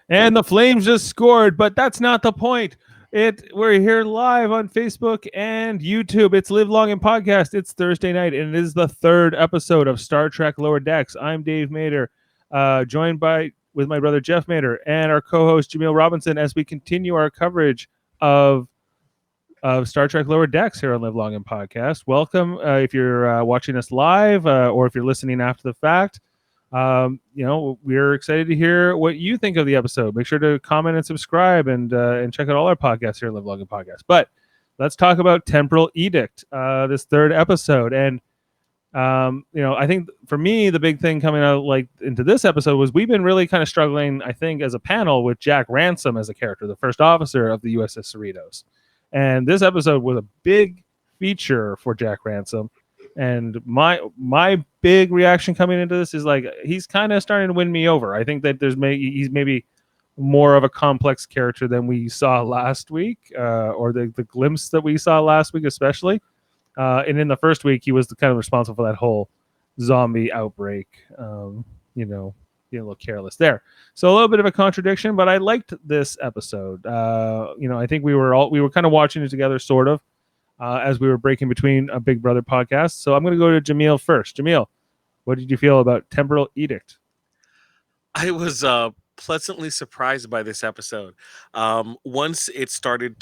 And the Flames just scored, but that's not the point. We're here live on Facebook and YouTube. It's Live Long and Podcast. It's Thursday night, and it is the third episode of Star Trek Lower Decks. I'm Dave Mader, joined with my brother Jeff Mader and our co-host Jaemeel Robinson as we continue our coverage of Star Trek Lower Decks here on Live Long and Podcast. Welcome if you're watching us live or if you're listening after the fact. We're excited to hear what you think of the episode. Make sure to comment and subscribe and check out all our podcasts here at Live Long and Podcast. But let's talk about Temporal Edict, this third episode. And I think for me, the big thing coming out into this episode was we've been really kind of struggling, I think, as a panel with Jack Ransom as a character, the first officer of the USS Cerritos. And this episode was a big feature for Jack Ransom. And my big reaction coming into this is he's kind of starting to win me over. I think that he's maybe more of a complex character than we saw last week, or the glimpse that we saw last week, especially. And in the first week, he was kind of responsible for that whole zombie outbreak. Being a little careless there. So a little bit of a contradiction, but I liked this episode. I think we were kind of watching it together, sort of. As we were breaking between a Big Brother podcast. So I'm going to go to Jaemeel first. Jaemeel, what did you feel about Temporal Edict? I was pleasantly surprised by this episode. Once it started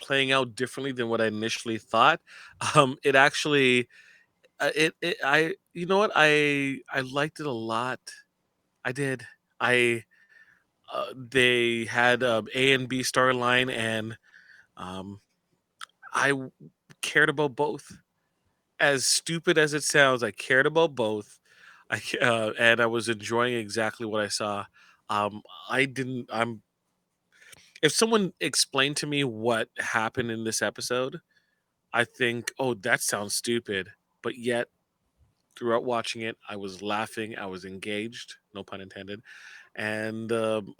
playing out differently than what I initially thought, it actually, I liked it a lot. I did. They had A and B storyline, and I cared about both. As stupid as it sounds, I cared about both. And I was enjoying exactly what I saw. I didn't. I'm. If someone explained to me what happened in this episode, I think, oh, that sounds stupid. But yet, throughout watching it, I was laughing. I was engaged. No pun intended. And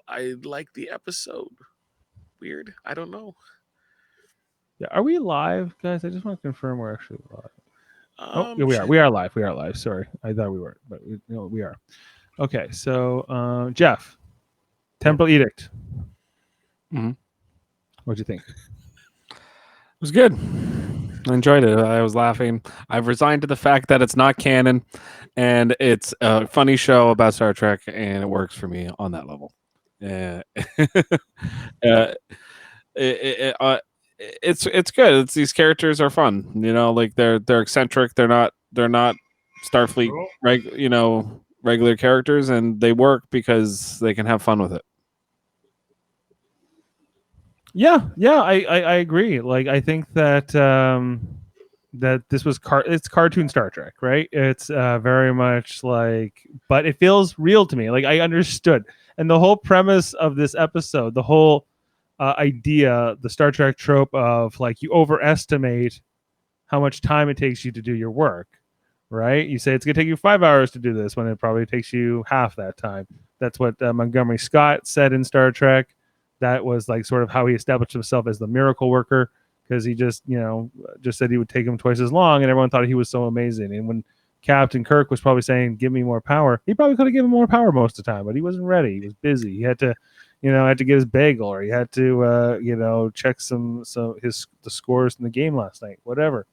I liked the episode. Weird. I don't know. Yeah, are we live, guys? I just want to confirm we're actually live. Yeah, we are. Check. We are live. We are live. Sorry, I thought we weren't, but we are. Okay, so Jeff, Temporal Edict. Mm-hmm. What'd you think? It was good. I enjoyed it. I was laughing. I've resigned to the fact that it's not canon, and it's a funny show about Star Trek, and it works for me on that level. It's good. These characters are fun. They're eccentric. They're not Starfleet regular characters, and they work because they can have fun with it. Yeah, I agree. I think that that this was it's cartoon Star Trek, right? It's very much but it feels real to me. I understood, and the whole premise of this episode, the whole idea, the Star Trek trope of you overestimate how much time it takes you to do your work, right? You say it's gonna take you 5 hours to do this when it probably takes you half that time. That's what Montgomery Scott said in Star Trek. That was sort of how he established himself as the miracle worker, because he just said he would take him twice as long, and everyone thought he was so amazing. And when Captain Kirk was probably saying, "Give me more power," he probably could have given more power most of the time, but he wasn't ready. He was busy. He had to, had to get his bagel, or he had to, check the scores in the game last night, whatever.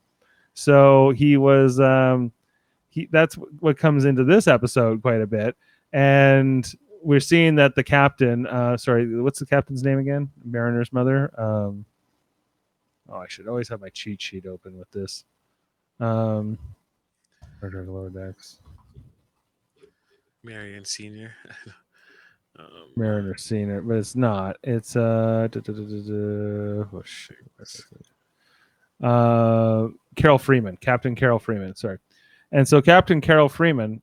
So he was, that's what comes into this episode quite a bit, and we're seeing that the captain, sorry, what's the captain's name again? Mariner's mother. I should always have my cheat sheet open with this. Lower Decks. Marion Senior. Mariner Senior, but it's not. It's Carol Freeman, Captain Carol Freeman. Sorry. And so Captain Carol Freeman,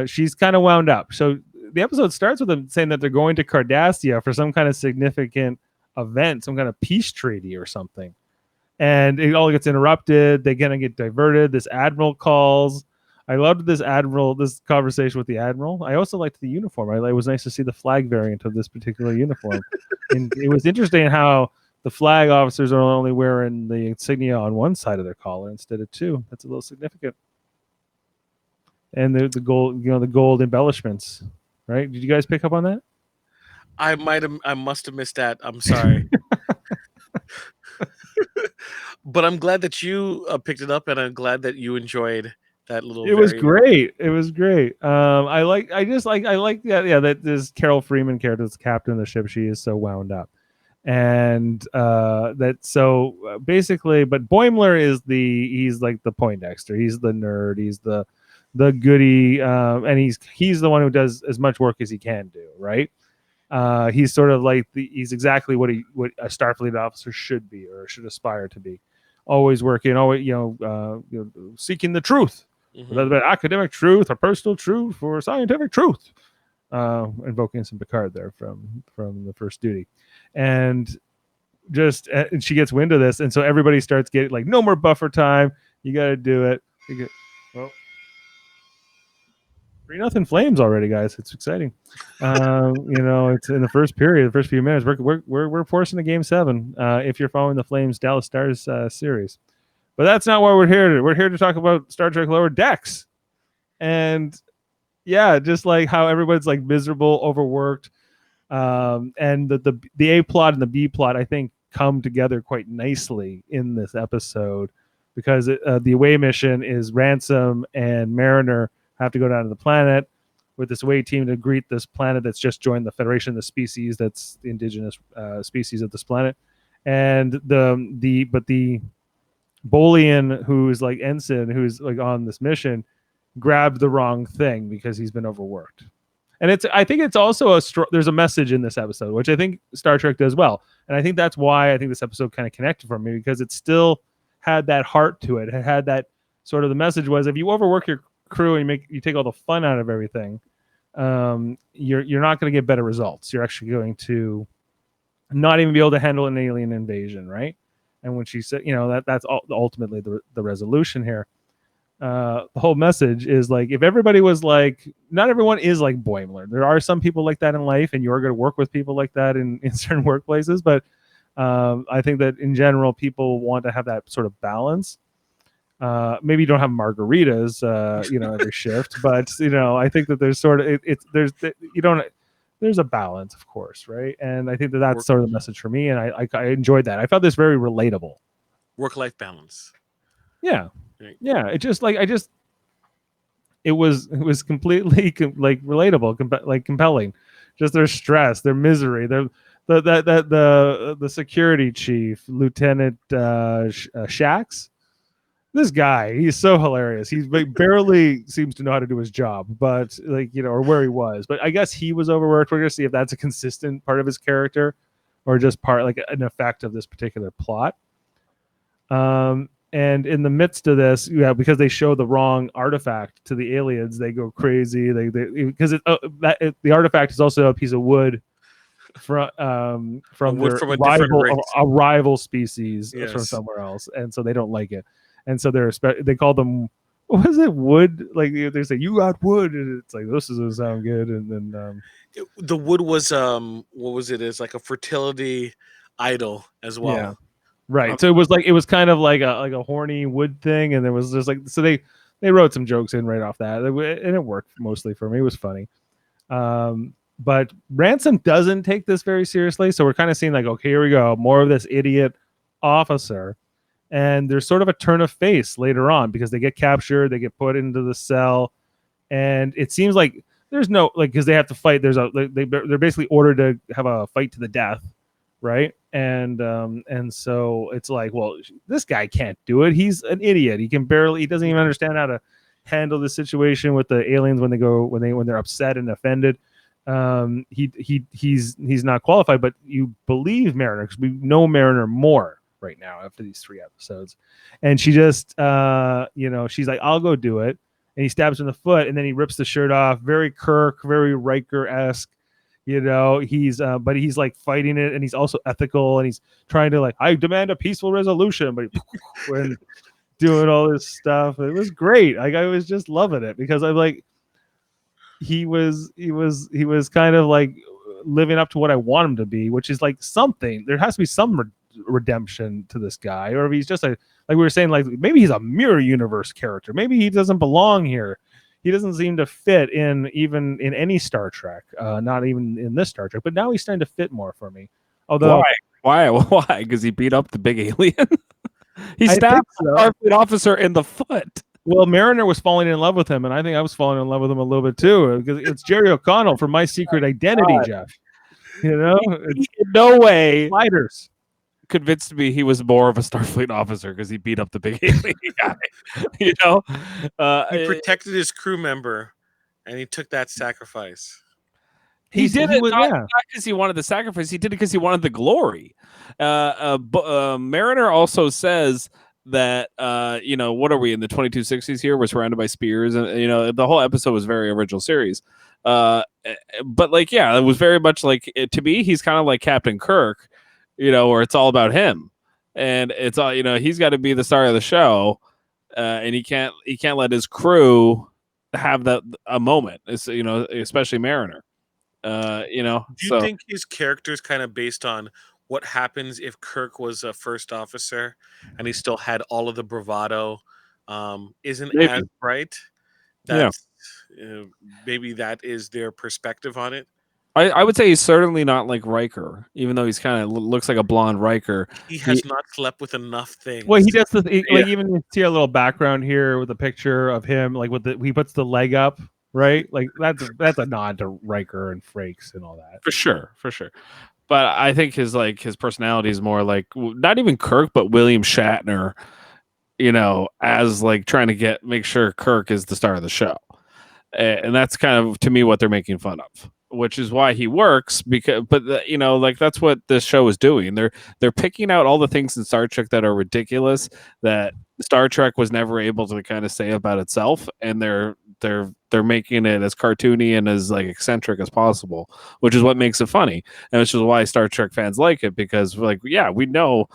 she's kind of wound up. So the episode starts with them saying that they're going to Cardassia for some kind of significant event, some kind of peace treaty or something. And it all gets interrupted. They kind of get diverted. This admiral calls. I loved this conversation with the admiral. I also liked the uniform. It was nice to see the flag variant of this particular uniform. And it was interesting how the flag officers are only wearing the insignia on one side of their collar instead of two. That's a little significant. And the gold, the gold embellishments, right? Did you guys pick up on that? I must have missed that. I'm sorry. But I'm glad that you picked it up, and I'm glad that you enjoyed that little It was very. great. It was great. I like that. Yeah, that this Carol Freeman character, that's captain of the ship. She is so wound up, and basically, but Boimler is he's like the Poindexter. He's the nerd. He's the goody, and he's the one who does as much work as he can do. Right. He's sort of like he's exactly what a Starfleet officer should be or should aspire to be. Always working, always seeking the truth, whether Mhm. it be academic truth or personal truth or scientific truth. Invoking some Picard there from the first duty, and and she gets wind of this, and so everybody starts getting like, no more buffer time. You got to do it. Well, 3-0 Flames already, guys. It's exciting. It's in the first period, the first few minutes. We're forcing a game 7. If you're following the Flames Dallas Stars series, but that's not why we're here. We're here to talk about Star Trek Lower Decks, and yeah, just like how everyone's like miserable, overworked, and the A plot and the B plot, I think, come together quite nicely in this episode because the away mission is Ransom and Mariner have to go down to the planet with this away team to greet this planet that's just joined the Federation of the Species, that's the indigenous species of this planet, and the Bolian, who's like ensign, who's like on this mission, grabbed the wrong thing because he's been overworked. And I think it's also there's a message in this episode, which I think Star Trek does well. And I think that's why I think this episode kind of connected for me, because it still had that heart to it. It had that sort of, the message was, if you overwork your crew and you take all the fun out of everything, you're not going to get better results. You're actually going to not even be able to handle an alien invasion, right? And when she said, that's ultimately the resolution here. The whole message is like, if everybody was like, not everyone is like Boimler. There are some people like that in life, and you're going to work with people like that in certain workplaces. But I think that in general, people want to have that sort of balance. Maybe you don't have margaritas, every shift, but I think that there's sort of there's a balance, of course, right? And I think that's sort of the message for me, and I enjoyed that. I found this very relatable. Work-life balance. Yeah. Yeah, it was completely like relatable, like compelling. Just their stress, their misery, the security chief, Lieutenant Shax. This guy, he's so hilarious. He's barely seems to know how to do his job, but or where he was. But I guess he was overworked. We're gonna see if that's a consistent part of his character, or just part like an effect of this particular plot. And in the midst of this, because they show the wrong artifact to the aliens, they go crazy. Because the artifact is also a piece of wood from their rival species from somewhere else, and so they don't like it, and so they call them, what was it, wood? Like they say, you got wood, and it's like, this doesn't sound good. And then the wood was what was it? It's like a fertility idol as well. Yeah. Right. So it was kind of like a horny wood thing, and there was just so they wrote some jokes in right off that, and it worked mostly for me. It was funny. But Ransom doesn't take this very seriously, so we're kind of seeing like, okay, here we go, more of this idiot officer, and there's sort of a turn of face later on because they get captured, they get put into the cell, and it seems like there's no because they have to fight. They're basically ordered to have a fight to the death, right? And so it's like, well, this guy can't do it. He's an idiot. He doesn't even understand how to handle the situation with the aliens when they're upset and offended. He's not qualified, but you believe Mariner because we know Mariner more right now after these 3 episodes. And she just she's like, I'll go do it. And he stabs her in the foot, and then he rips the shirt off. Very Kirk, very Riker-esque. But he's like fighting it, and he's also ethical, and he's trying to like, I demand a peaceful resolution, but when doing all this stuff, it was great. Like, I was just loving it because I'm like, he was kind of like living up to what I want him to be, which is like something. There has to be some redemption to this guy, or if he's just like we were saying, like maybe he's a mirror universe character, maybe he doesn't belong here. he doesn't seem to fit in even in any Star Trek, not even in this Star Trek. But now he's starting to fit more for me. Although, Why? Because he beat up the big alien. He I stabbed think the so. Starfleet officer in the foot. Well, Mariner was falling in love with him, and I think I was falling in love with him a little bit too. Because it's Jerry O'Connell from My Secret Identity, God. Jeff. You know, He in no way sliders. convinced me he was more of a Starfleet officer because he beat up the big alien guy. You know, He protected his crew member, and he took that sacrifice. he did he it was, not yeah. because he wanted the sacrifice. He did it because he wanted the glory. Mariner also says that what are we in the 2260s here? We're surrounded by spears, and the whole episode was very original series. But like, yeah, it was very much like to me. He's kind of like Captain Kirk, where it's all about him, and it's all he's got to be the star of the show, and he can't let his crew have that a moment. It's, especially Mariner. Do you think his character is kind of based on what happens if Kirk was a first officer and he still had all of the bravado? Isn't Maybe. as bright. That's maybe that is their perspective on it. I would say he's certainly not like Riker, even though he's kind of looks like a blonde Riker. He has not slept with enough things. Well, he does like even you see a little background here with a picture of him, like he puts the leg up, right? Like that's a nod to Riker and Frakes and all that. For sure. But I think his personality is more like not even Kirk, but William Shatner. As like trying to make sure Kirk is the star of the show, and that's kind of to me what they're making fun of, which is why he works. Like that's what this show is doing. They're picking out all the things in Star Trek that are ridiculous that Star Trek was never able to kind of say about itself, and they're making it as cartoony and as like eccentric as possible, which is what makes it funny, and which is why Star Trek fans like it, because like, yeah, we know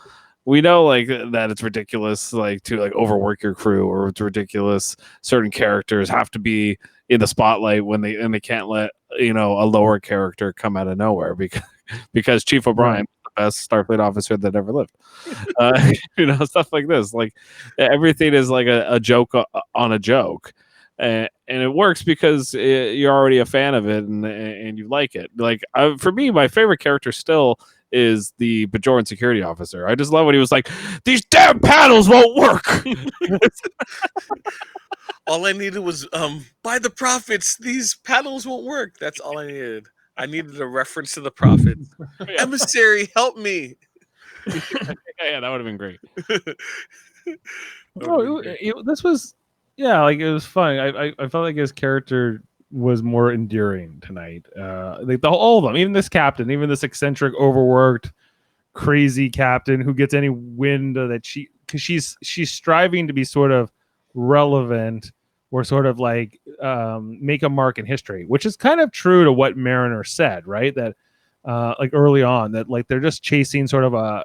like that it's ridiculous like to like overwork your crew, or it's ridiculous certain characters have to be in the spotlight when they can't let a lower character come out of nowhere because Chief O'Brien is the best Starfleet officer that ever lived. Stuff like this. Like everything is like a joke on a joke. And it works because you're already a fan of it and you like it. Like for me, my favorite character still is the Bajoran security officer. I just love when he was like, "These damn paddles won't work." All I needed was by the prophets, these paddles won't work. That's all I needed. I needed a reference to the prophets. Emissary, help me. Yeah, that would have been great. This was, yeah, like it was fun. I felt like his character was more endearing tonight. Like all of them, even this captain, even this eccentric, overworked, crazy captain who gets any wind that because she's striving to be sort of relevant or sort of like make a mark in history, which is kind of true to what Mariner said, right? That like early on, that like they're just chasing sort of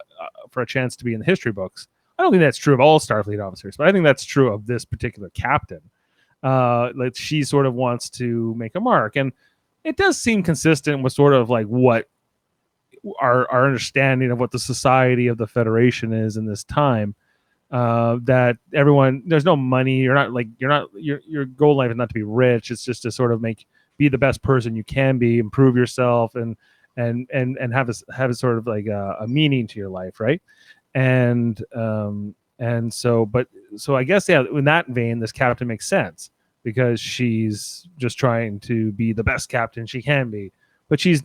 for a chance to be in the history books. I don't think that's true of all Starfleet officers, but I think that's true of this particular captain. Like she sort of wants to make a mark, and it does seem consistent with sort of like what our understanding of what the society of the Federation is in this time. That everyone, there's no money. Your goal in life is not to be rich. It's just to sort of be the best person you can be, improve yourself, and have a sort of like a meaning to your life, right? So I guess, yeah, in that vein, this captain makes sense because she's just trying to be the best captain she can be, but she's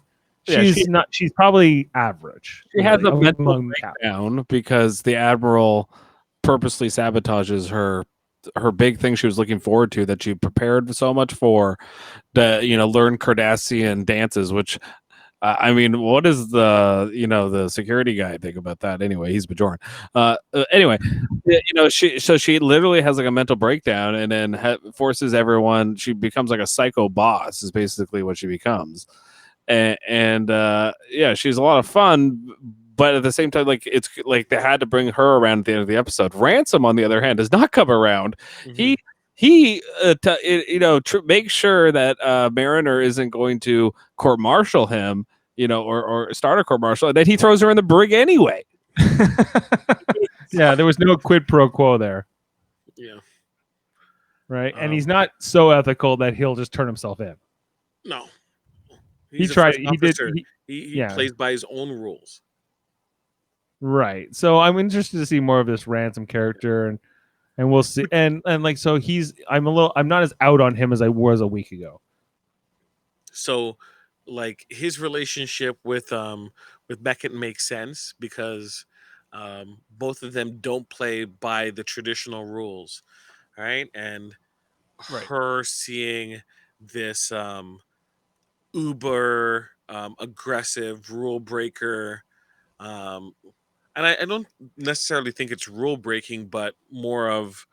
probably average. She has a mental breakdown because the admiral purposely sabotages her big thing she was looking forward to, that she prepared so much for, learn Cardassian dances, which I mean, what does the security guy think about that? Anyway, he's Bajoran. Anyway, she literally has like a mental breakdown, and then forces everyone. She becomes like a psycho boss. Is basically what she becomes, and yeah, she's a lot of fun. But at the same time, like it's like they had to bring her around at the end of the episode. Ransom, on the other hand, does not come around. Mm-hmm. He makes sure that Mariner isn't going to court-martial him, or start a court-martial, and then he throws her in the brig anyway. Yeah, there was no quid pro quo there. Yeah. right? And he's not so ethical that he'll just turn himself in. No, He he's a tried. first He did. officer. He Yeah. plays by his own rules. Right. So I'm interested to see more of this Ransom character, and we'll see. And like, so I'm not as out on him as I was a week ago. So, like, his relationship with Beckett makes sense because both of them don't play by the traditional rules, right? And Right. her seeing this uber aggressive rule breaker, um, and I don't necessarily think it's rule breaking, but more of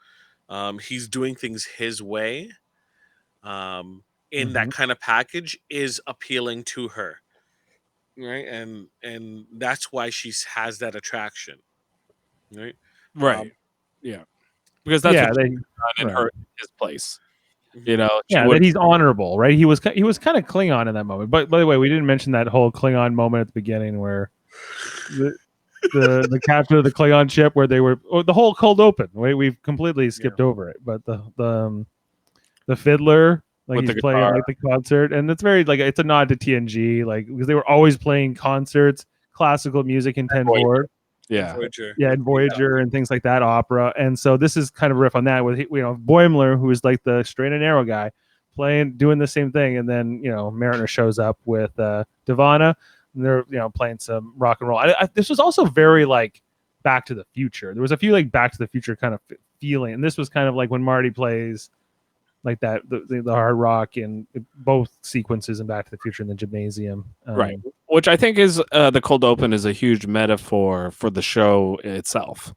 he's doing things his way. In that kind of package is appealing to her, right? And that's why she has that attraction, right? Right. Yeah. Because that's Yeah. what They, she's done in right. his place. Mhm. She Yeah, would. that he's honorable, right? He was kind of Klingon in that moment. But by the way, we didn't mention that whole Klingon moment at the beginning where the captain of the Klingon ship where they were the whole cold open. We've completely skipped over it, but the fiddler, like With he's the playing guitar. like the concert, and it's very like it's a nod to TNG, like because they were always playing concerts, classical music in 10 Voyager. forward. And Yeah. Voyager. Yeah, and Voyager and things like that, opera. And so this is kind of a riff on that with Boimler, who is like the straight and narrow guy, doing the same thing, and then Mariner shows up with Divana, and they're playing some rock and roll. This was also very like Back to the Future. There was a few like Back to the Future kind of feeling, and this was kind of like when Marty plays like that the hard rock in both sequences in Back to the Future in the gymnasium. Right. Which I think is the cold open is a huge metaphor for the show itself.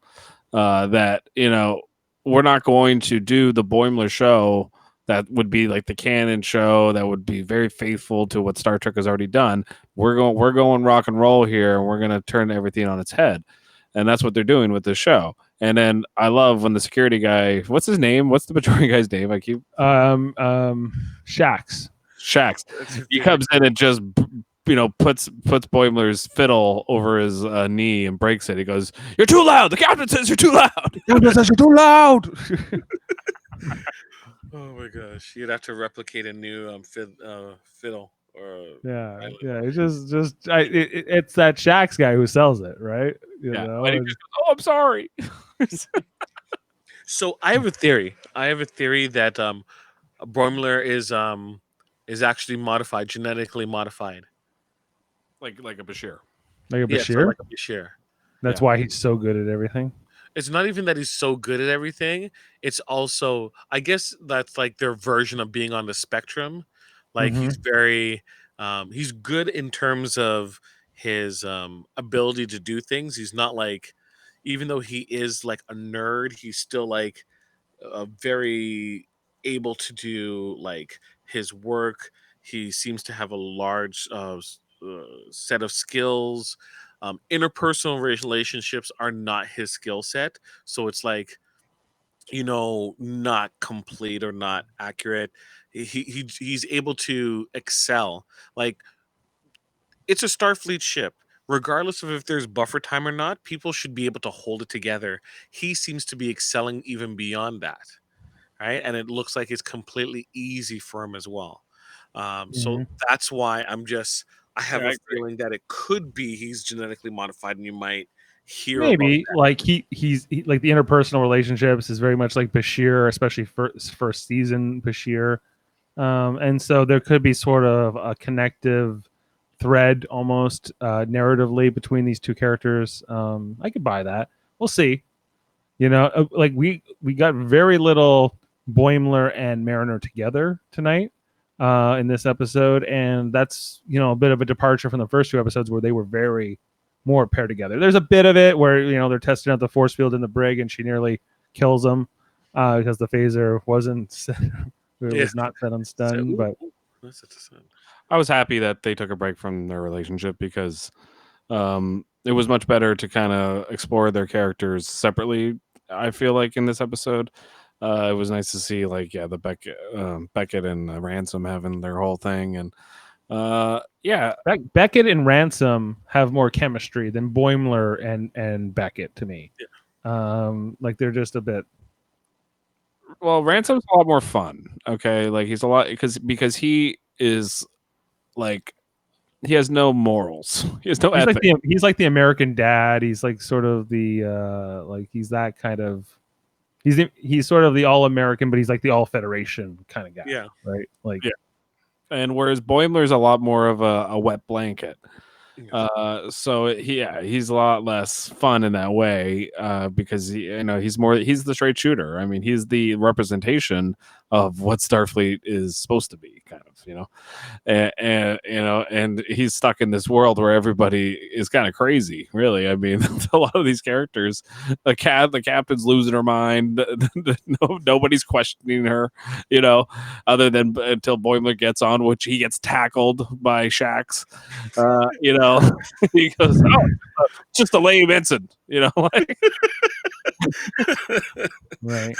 That we're not going to do the Boimler show that would be like the canon show that would be very faithful to what Star Trek has already done. We're going rock and roll here, and we're going to turn everything on its head, and that's what they're doing with this show. And then I love when the security guy, what's his name? What's the majority guy's name? I keep Shax. Shax. He comes in and just puts Boimler's fiddle over his knee and breaks it. He goes, "You're too loud. The captain says you're too loud. The captain says you're too loud." Oh my gosh, you'd have to replicate a new fiddle or Yeah, violin. yeah. It's it's that Shax guy who sells it, right? And he just goes, "Oh, I'm sorry." So I have a theory. That Boimler is actually modified, genetically modified. like a Bashir. like a Yeah, so Bashir. like a Bashir. That's Yeah. why he's so good at everything. It's not even that he's so good at everything. It's also, I guess, that's like their version of being on the spectrum. Like he's very, he's good in terms of his ability to do things. He's not like, even though he is like a nerd, he's still like very able to do like his work. He seems to have a large set of skills. Interpersonal relationships are not his skill set, so it's like not complete or not accurate. He's able to excel. Like it's a Starfleet ship. Regardless of if there's buffer time or not, people should be able to hold it together. He seems to be excelling even beyond that, right? And it looks like it's completely easy for him as well. So that's why I have Yeah, I a agree. feeling that it could be he's genetically modified, and you might hear about Maybe like he's like the interpersonal relationships is very much like Bashir, especially first season Bashir, and so there could be sort of a connective thread almost narratively between these two characters. I could buy that. We'll see. Like we got very little Boimler and Mariner together tonight in this episode, and that's a bit of a departure from the first two episodes where they were very more paired together. There's a bit of it where they're testing out the force field in the brig, and she nearly kills him because the phaser wasn't was not set on stun. Ooh, But that's such a sin. I was happy that they took a break from their relationship because it was much better to kind of explore their characters separately. I feel like in this episode, it was nice to see the Beckett and Ransom having their whole thing, and Beckett and Ransom have more chemistry than Boimler and Beckett to me. Yeah. Like they're just a bit Well, Ransom's a lot more fun. Okay, like he's a lot because he is like he has no morals. He has no ethics. He's like the American dad. He's like sort of the like he's that kind of he's sort of the all American, but he's like the all Federation kind of guy. Yeah. Right. Like Yeah. And whereas Boimler's a lot more of a wet blanket. Yeah. So he's a lot less fun in that way because he's the straight shooter. I mean, he's the representation of what Starfleet is supposed to be, kind of, and he's stuck in this world where everybody is kind of crazy. Really, I mean, a lot of these characters, the captain's losing her mind. Nobody's questioning her, other than until Boimler gets on, which he gets tackled by Shax. He goes, "Oh, just a lame ensign," like. Right.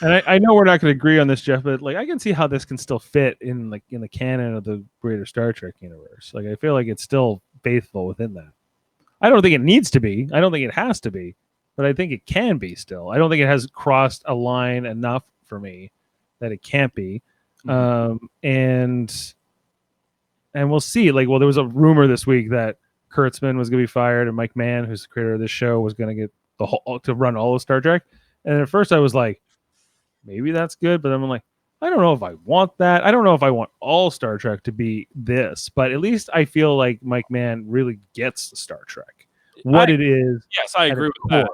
And I know we're not going to agree on this, Jeff, but like I can see how this can still fit in the canon of the greater Star Trek universe. Like I feel like it's still faithful within that. I don't think it needs to be. I don't think it has to be, but I think it can be still. I don't think it has crossed a line enough for me that it can't be. And we'll see. Like, well, there was a rumor this week that Kurtzman was going to be fired, and Mike Mann, who's the creator of this show, was going to get to run all of Star Trek. And at first, I was like, maybe that's good, but I'm like, I don't know if I want that. I don't know if I want all Star Trek to be this, but at least I feel like Mike Mann really gets Star Trek, it is. Yes, I agree with that.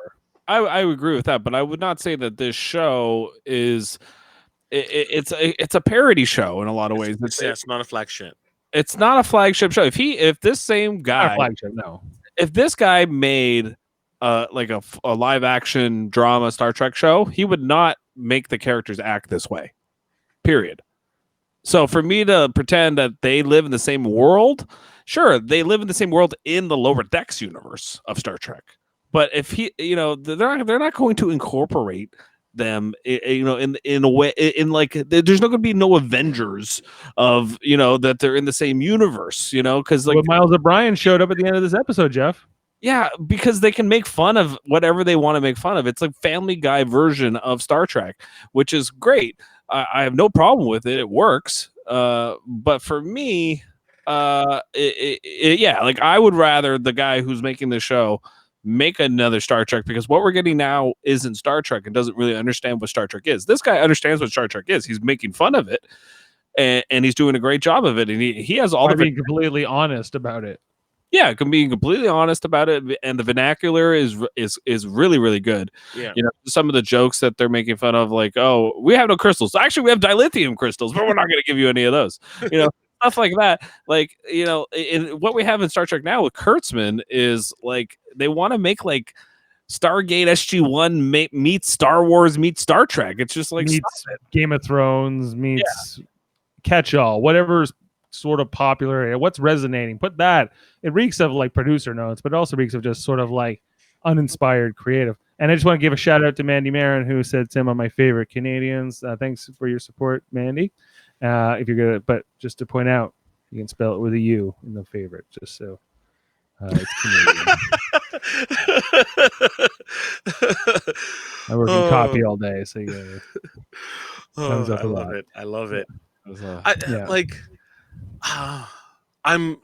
I agree with that, but I would not say that this show is. It's a parody show in a lot of ways. It's not a flagship. It's not a flagship show. If this same guy, if this guy made like a live action drama Star Trek show, he would not make the characters act this way. Period. So for me to pretend that they live in the same world, sure, they live in the same world in the Lower Decks universe of Star Trek. But if they're not going to incorporate them, in a way, there's not going to be no Avengers of that they're in the same universe, because like Miles O'Brien showed up at the end of this episode, Jeff. Yeah, because they can make fun of whatever they want to make fun of. It's like Family Guy version of Star Trek, which is great. I have no problem with it. It works. But for me, like I would rather the guy who's making the show make another Star Trek, because what we're getting now isn't Star Trek and doesn't really understand what Star Trek is. This guy understands what Star Trek is. He's making fun of it, and he's doing a great job of it. And he has all being completely honest about it. Yeah, being completely honest about it, and the vernacular is really, really good. Yeah, some of the jokes that they're making fun of, like, oh, we have no crystals. Actually, we have dilithium crystals, but we're not going to give you any of those. Stuff like that. Like, in what we have in Star Trek now with Kurtzman is like they want to make like Stargate SG-1 meets Star Wars meets Star Trek. It's just like meets Game of Thrones meets Catch-All, whatever's sort of popular, what's resonating, put that. It reeks of like producer notes, but it also reeks of just sort of like uninspired creative. And I just want to give a shout out to Mandy Marin, who said some of my favorite Canadians. Thanks for your support, Mandy. If you're good, but just to point out, you can spell it with a U in the favorite, just so it's Canadian. I work in copy all day, so you thumbs up. I love it.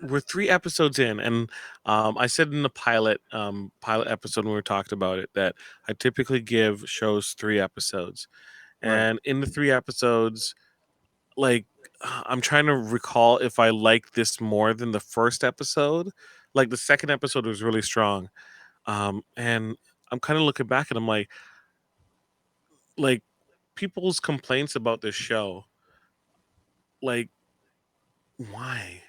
We're 3 episodes in, and I said in the pilot episode when we talked about it that I typically give shows 3 episodes, and in the 3 episodes, like I'm trying to recall if I like this more than the first episode. Like the second episode was really strong, and I'm kind of looking back and I'm like people's complaints about this show, like why?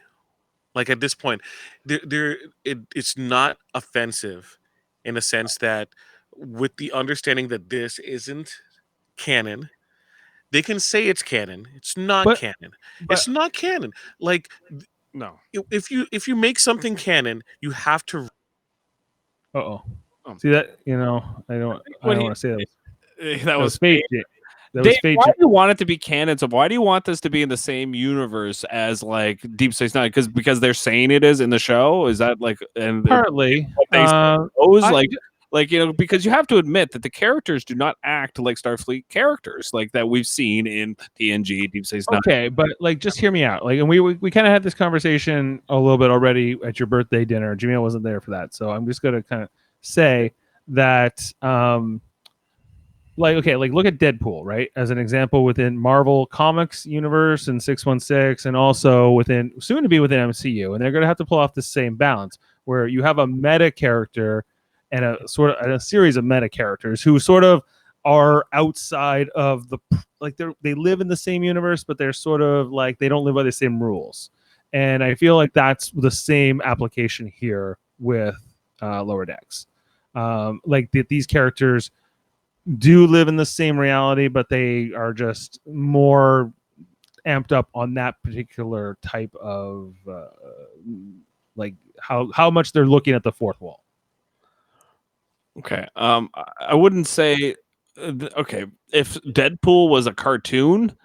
Like at this point, it's not offensive in a sense that with the understanding that this isn't canon, they can say it's canon. It's not canon. It's not canon. Like no. If you make something canon, you have to. See that? I don't want to say that. That was fake. Dave, why do you want it to be canon? So why do you want this to be in the same universe as like Deep Space Nine? Because they're saying it is in the show. Is that like and partly? Like, because you have to admit that the characters do not act like Starfleet characters, like that we've seen in TNG, Deep Space Nine. Okay, but like, just hear me out. Like, and we kind of had this conversation a little bit already at your birthday dinner. Jaemeel wasn't there for that, so I'm just gonna kind of say that, like, okay, like look at Deadpool, right, as an example within Marvel Comics universe and 616, and also within soon to be within MCU, and they're gonna have to pull off the same balance where you have a meta character and a series of meta characters who sort of are outside of like they live in the same universe, but they're sort of like they don't live by the same rules. And I feel like that's the same application here with Lower Decks. Like these characters do live in the same reality, but they are just more amped up on that particular type of like how much they're looking at the fourth wall. Okay. I wouldn't say. Okay, if Deadpool was a cartoon,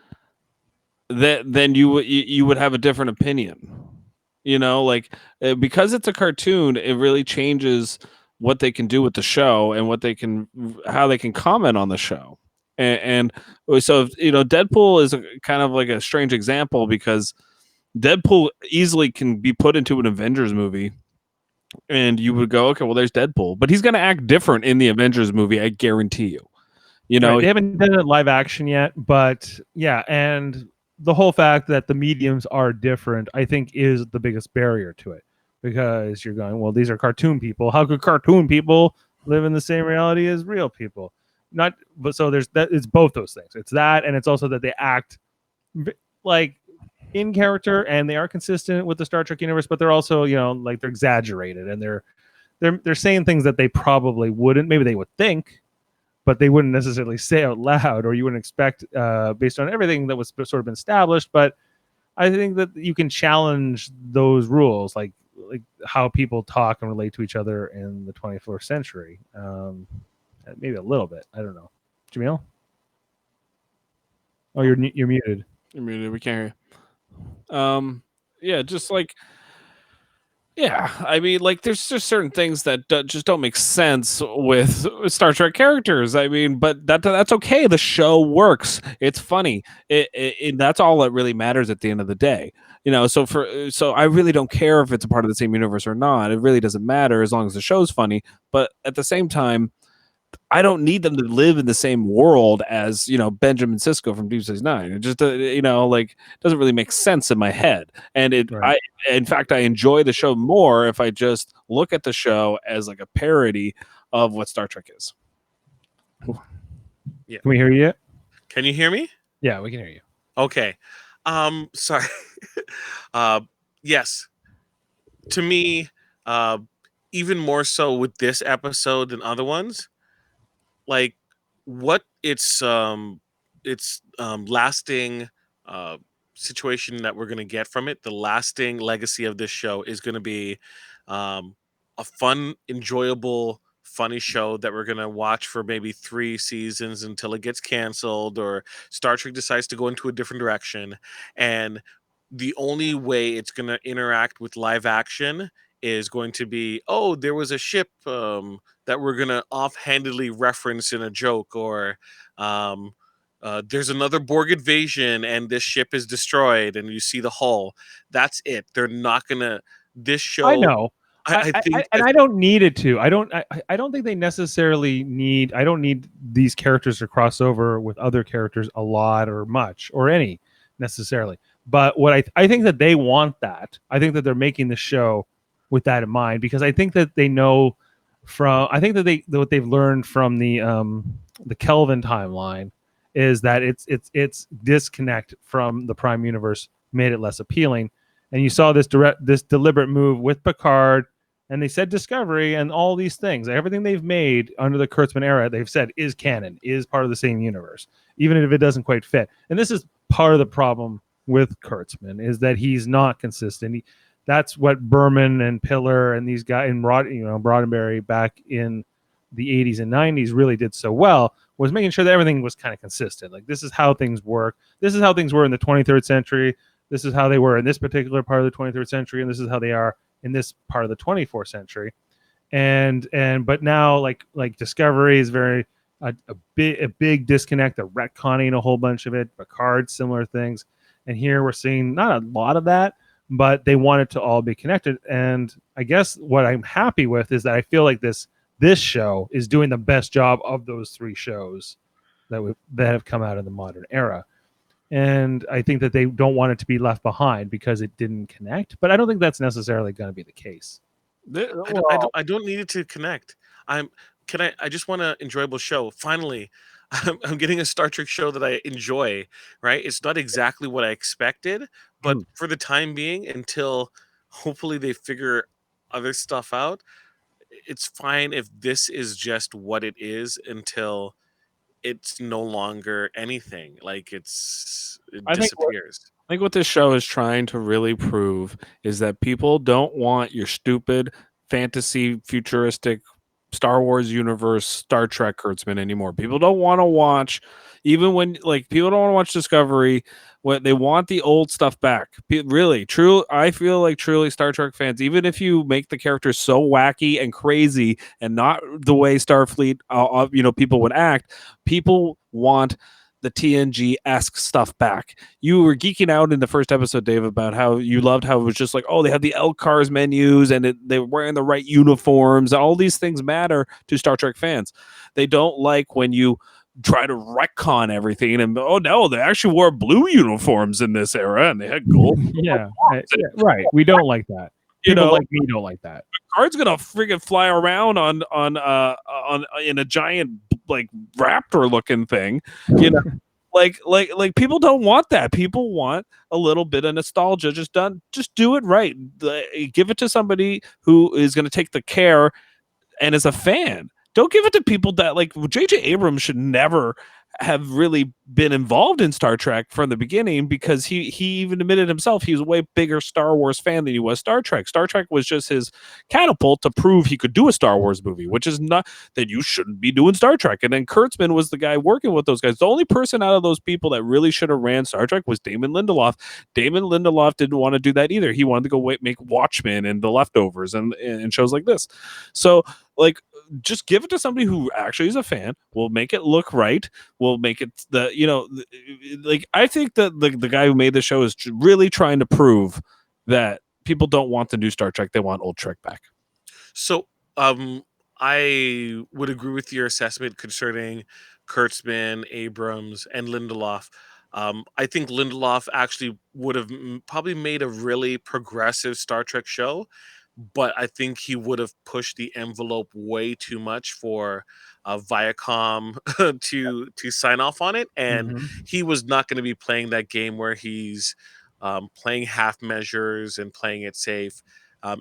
then you would have a different opinion. Like because it's a cartoon, it really changes what they can do with the show and how they can comment on the show. And so Deadpool is kind of like a strange example because Deadpool easily can be put into an Avengers movie. And you would go, okay, well, there's Deadpool, but he's going to act different in the Avengers movie. I guarantee you. Right, they haven't done it live action yet, but yeah, and the whole fact that the mediums are different, I think, is the biggest barrier to it, because you're going, well, these are cartoon people. How could cartoon people live in the same reality as real people? Not, but so there's that. It's both those things. It's that, and it's also that they act like in character and they are consistent with the Star Trek universe, but they're also, like they're exaggerated and they're saying things that they probably wouldn't. Maybe they would think, but they wouldn't necessarily say out loud, or you wouldn't expect based on everything that was sort of been established. But I think that you can challenge those rules, like how people talk and relate to each other in the 21st century. Maybe a little bit. I don't know. Jaemeel? Oh, you're muted. You're muted. We can't hear you. Yeah, just like. Yeah, I mean, like, there's just certain things that just don't make sense with Star Trek characters. I mean, but that's okay. The show works. It's funny. That's all that really matters at the end of the day. So I really don't care if it's a part of the same universe or not. It really doesn't matter as long as the show's funny. But at the same time, I don't need them to live in the same world as Benjamin Sisko from Deep Space Nine. It just like doesn't really make sense in my head. And in fact, I enjoy the show more if I just look at the show as like a parody of what Star Trek is. Yeah. Can we hear you yet? Can you hear me? Yeah, we can hear you. Okay. Sorry. Yes. To me, even more so with this episode than other ones, like what its lasting situation that we're going to get from it, the lasting legacy of this show is going to be a fun, enjoyable, funny show that we're going to watch for maybe 3 seasons until it gets canceled or Star Trek decides to go into a different direction. And the only way it's going to interact with live action is going to be, oh, there was a ship that we're going to offhandedly reference in a joke, or there's another Borg invasion and this ship is destroyed and you see the hull. That's it. They're not going to, this show. I know. I think and I don't need it to. I don't think they necessarily need. I don't need these characters to cross over with other characters a lot or much or any necessarily. But what I think that they want that. I think that they're making the show with that in mind, because I think that they know from. I think that what they've learned from the Kelvin timeline is that it's disconnect from the Prime universe made it less appealing, and you saw this deliberate move with Picard. And they said Discovery and all these things, everything they've made under the Kurtzman era, they've said is canon, is part of the same universe, even if it doesn't quite fit. And this is part of the problem with Kurtzman, is that he's not consistent. That's what Berman and Piller and these guys and Roddenberry back in the 80s and 90s really did so well, was making sure that everything was kind of consistent. Like, this is how things work. This is how things were in the 23rd century. This is how they were in this particular part of the 23rd century, and this is how they are in this part of the 24th century. But now like Discovery is very a big disconnect. They're retconning a whole bunch of it. Picard, similar things, and here we're seeing not a lot of that, but they want it to all be connected. And I guess what I'm happy with is that I feel like this show is doing the best job of those three shows that have come out of the modern era. And I think that they don't want it to be left behind because it didn't connect. But I don't think that's necessarily going to be the case. Well, I don't need it to connect. I'm can I just want an enjoyable show. Finally, I'm getting a Star Trek show that I enjoy, right? It's not exactly what I expected, but Mm. for the time being, until hopefully they figure other stuff out, it's fine if this is just what it is until it's no longer anything. Like it I think disappears. I think what this show is trying to really prove is that people don't want your stupid fantasy futuristic Star Wars universe Star Trek Kurtzman anymore. People don't want to watch even when like people don't want to watch Discovery when they want the old stuff back. Really, true I feel like truly Star Trek fans, even if you make the characters so wacky and crazy and not the way Starfleet people would act, people want the TNG esque stuff back. You were geeking out in the first episode, Dave, about how you loved how it was just like, oh, they had the L cars menus and they were wearing the right uniforms. All these things matter to Star Trek fans. They don't like when you try to retcon everything and oh no, they actually wore blue uniforms in this era and they had gold. Yeah, right. We don't like that. You People know, like me don't like that. Picard's gonna friggin' fly around on in a giant like raptor looking thing, you know. Like people don't want that. People want a little bit of nostalgia. Just do it right. Give it to somebody who is going to take the care and is a fan. Don't give it to people that like J.J. Abrams should never have really been involved in Star Trek from the beginning because he even admitted himself he was a way bigger Star Wars fan than he was Star Trek. Star Trek was just his catapult to prove he could do a Star Wars movie, which is not that you shouldn't be doing Star Trek. And then Kurtzman was the guy working with those guys. The only person out of those people that really should have ran Star Trek was Damon Lindelof. Damon Lindelof didn't want to do that either. He wanted to go make Watchmen and The Leftovers and shows like this. So like just give it to somebody who actually is a fan, will make it look right, will make it like I think that the guy who made the show is really trying to prove that people don't want the new Star Trek, they want old Trek back. So, I would agree with your assessment concerning Kurtzman, Abrams, and Lindelof. I think Lindelof actually would have probably made a really progressive Star Trek show, but I think he would have pushed the envelope way too much for Viacom to sign off on it, and Mhm. he was not going to be playing that game where he's playing half measures and playing it safe,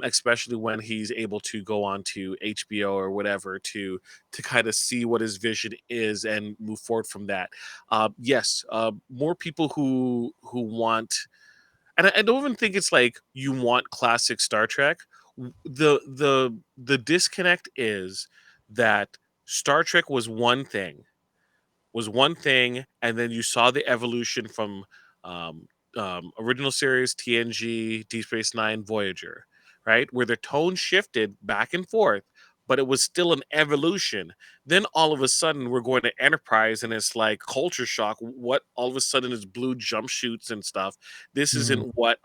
especially when he's able to go on to HBO or whatever to kind of see what his vision is and move forward from that. Yes, more people who want, and I don't even think it's like you want classic Star Trek. The disconnect is that Star Trek was one thing, and then you saw the evolution from um, original series, TNG, Deep Space Nine, Voyager, right, where the tone shifted back and forth, but it was still an evolution. Then all of a sudden, we're going to Enterprise, and it's like culture shock. What all of a sudden is blue jumpsuits and stuff? This Mhm. isn't what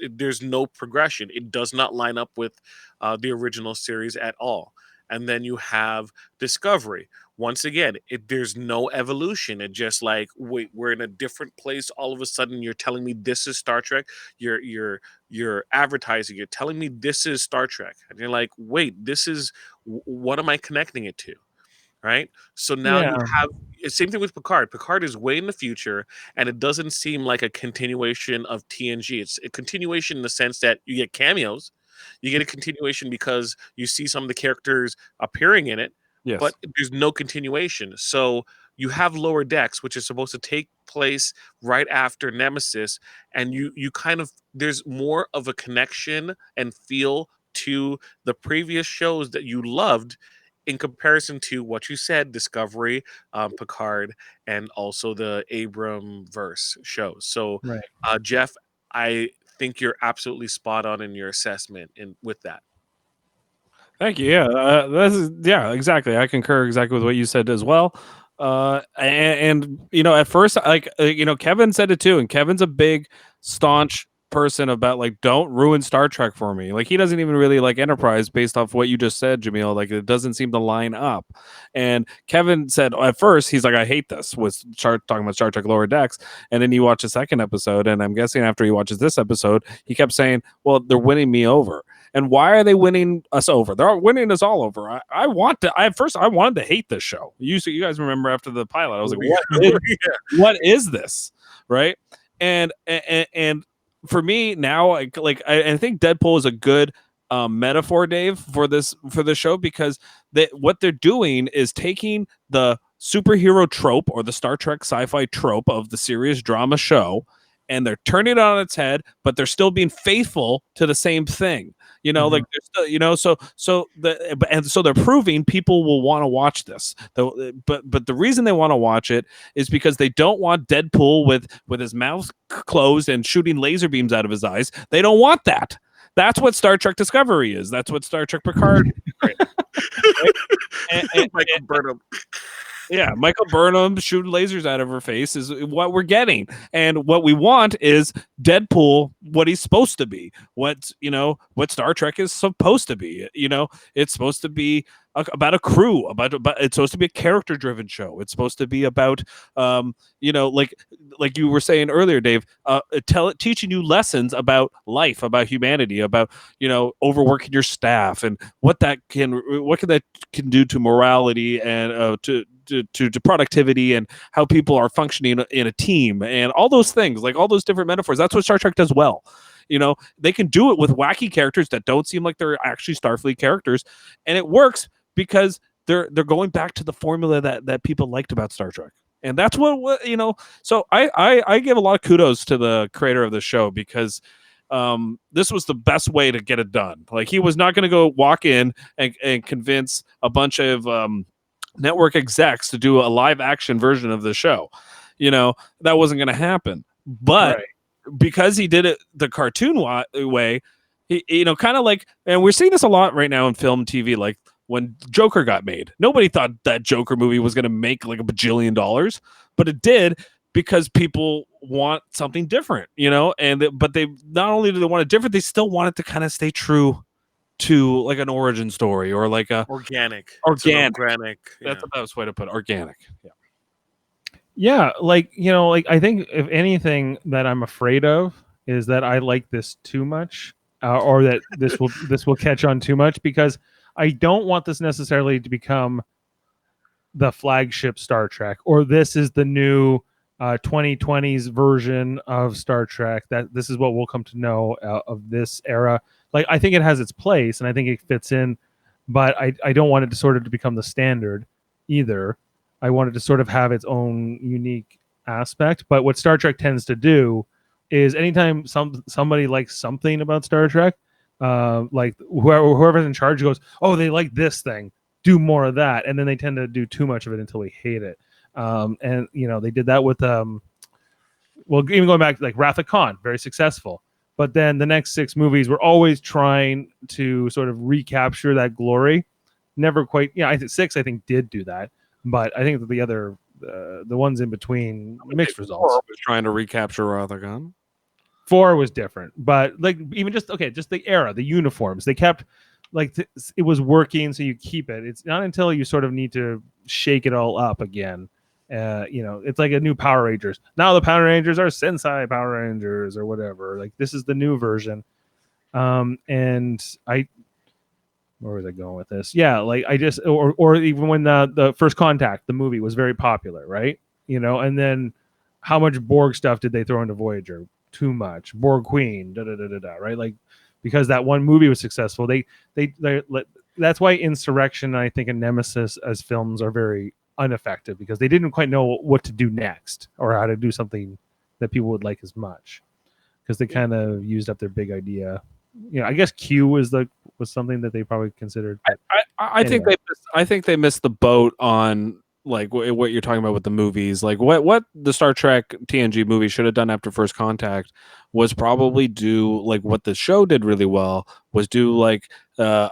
There's no progression. It does not line up with the original series at all. And then you have Discovery, once again, there's no evolution. It just like, wait, we're in a different place. All of a sudden, you're telling me this is Star Trek. You're advertising. You're telling me this is Star Trek, and you're like, wait, this is what am I connecting it to? Right? So now you Yeah. have same thing with Picard. Picard is way in the future, and it doesn't seem like a continuation of TNG. It's a continuation in the sense that you get cameos, you get a continuation because you see some of the characters appearing in it, Yes. but there's no continuation. So you have Lower Decks, which is supposed to take place right after Nemesis, and you kind of there's more of a connection and feel to the previous shows that you loved in comparison to what you said, Discovery, Picard, and also the Abram verse shows. So, Right. Jeff, I think you're absolutely spot on in your assessment with that. Thank you. Yeah, exactly. I concur exactly with what you said as well. And you know, at first, like you know, Kevin said it too, and Kevin's a big staunch person about like don't ruin Star Trek for me. Like he doesn't even really like Enterprise based off what you just said, Jaemeel. Like it doesn't seem to line up. And Kevin said at first he's like, I hate this. Was talking about Star Trek Lower Decks, and then you watch the second episode, and I'm guessing after he watches this episode, he kept saying, "Well, they're winning me over." And why are they winning us over? They're winning us all over. I want to. At first, I wanted to hate this show. You guys remember after the pilot, I was like, what is this, right? And for me now, I think Deadpool is a good metaphor, Dave, for this show because what they're doing is taking the superhero trope or the Star Trek sci-fi trope of the serious drama show, and they're turning it on its head, but they're still being faithful to the same thing. You know, like they're still, you know, so they're proving people will want to watch this. But the reason they want to watch it is because they don't want Deadpool with his mouth closed and shooting laser beams out of his eyes. They don't want that. That's what Star Trek Discovery is. That's what Star Trek Picard is. Right? Michael Burnham. Yeah, Michael Burnham shooting lasers out of her face is what we're getting. And what we want is Deadpool, what he's supposed to be. What Star Trek is supposed to be. You know, it's supposed to be about a crew, about it's supposed to be a character-driven show. It's supposed to be about like you were saying earlier, Dave, teaching you lessons about life, about humanity, about overworking your staff and what that can do to morality and to productivity and how people are functioning in a team and all those things, like all those different metaphors. That's what Star Trek does well. They can do it with wacky characters that don't seem like they're actually Starfleet characters, and it works because they're going back to the formula that people liked about Star Trek. And that's what. So I give a lot of kudos to the creator of the show because this was the best way to get it done. Like he was not going to go walk in and convince a bunch of network execs to do a live action version of the show. That wasn't going to happen. But because he did it the cartoon way, he kind of like, and we're seeing this a lot right now in film TV, like when Joker got made. Nobody thought that Joker movie was going to make like $1 bajillion, but it did because people want something different, but they not only do they want it different, they still want it to kind of stay true to like an origin story or like a organic. That's the best way to put it. Organic. Yeah, like I think if anything that I'm afraid of is that I like this too much, or that this will catch on too much, because I don't want this necessarily to become the flagship Star Trek, or this is the new 2020s version of Star Trek, that this is what we'll come to know of this era. Like, I think it has its place and I think it fits in, but I don't want it to sort of to become the standard either. I want it to sort of have its own unique aspect. But what Star Trek tends to do is anytime somebody likes something about Star Trek, like whoever's in charge goes, oh, they like this thing, do more of that, and then they tend to do too much of it until we hate it. And they did that with even going back to like Wrath of Khan, very successful. But then the next 6 movies were always trying to sort of recapture that glory. Never quite. I think 6 did do that, but I think that the other the ones in between mixed results. 4 was trying to recapture Wrath of Khan. 4 was different, but like even just the era, the uniforms, they kept it was working, so you keep it. It's not until you sort of need to shake it all up again. It's like a new Power Rangers. Now the Power Rangers are Sensei Power Rangers or whatever. Like this is the new version. And where was I going with this? Yeah, like I just or even when the First Contact, the movie, was very popular, right? And then how much Borg stuff did they throw into Voyager? Too much. Borg Queen, right? Like because that one movie was successful, they that's why Insurrection, I think, and Nemesis as films are very ineffective, because they didn't quite know what to do next or how to do something that people would like as much, because they kind of used up their big idea. I guess Q was something that they probably considered. I think they missed the boat on like what you're talking about with the movies, like what the Star Trek TNG movie should have done after First Contact was probably do like what the show did really well was do like like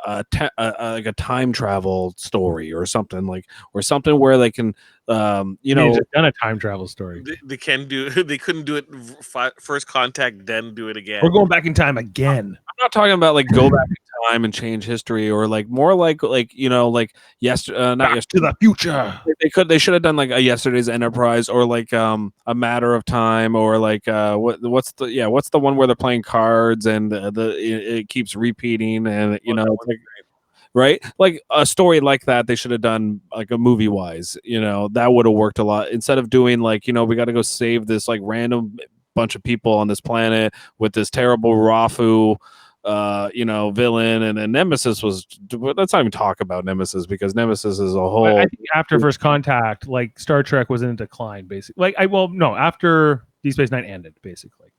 a time travel story or something where they can Just done a time travel story. They can do. They couldn't do it First Contact, then do it again. We're going back in time again. I'm not talking about like go back in time and change history, or like more like not yesterday, Back to the future. They should have done like a Yesterday's Enterprise, or like a Matter of Time, or like what's the one where they're playing cards and it keeps repeating, and it's like, right, like a story like that they should have done like a movie wise, that would have worked a lot, instead of doing like we got to go save this like random bunch of people on this planet with this terrible Rafu villain, and then Nemesis was. Let's not even talk about Nemesis, because Nemesis is a whole. I think after First Contact, like Star Trek was in a decline, basically. After Deep Space Nine ended, basically.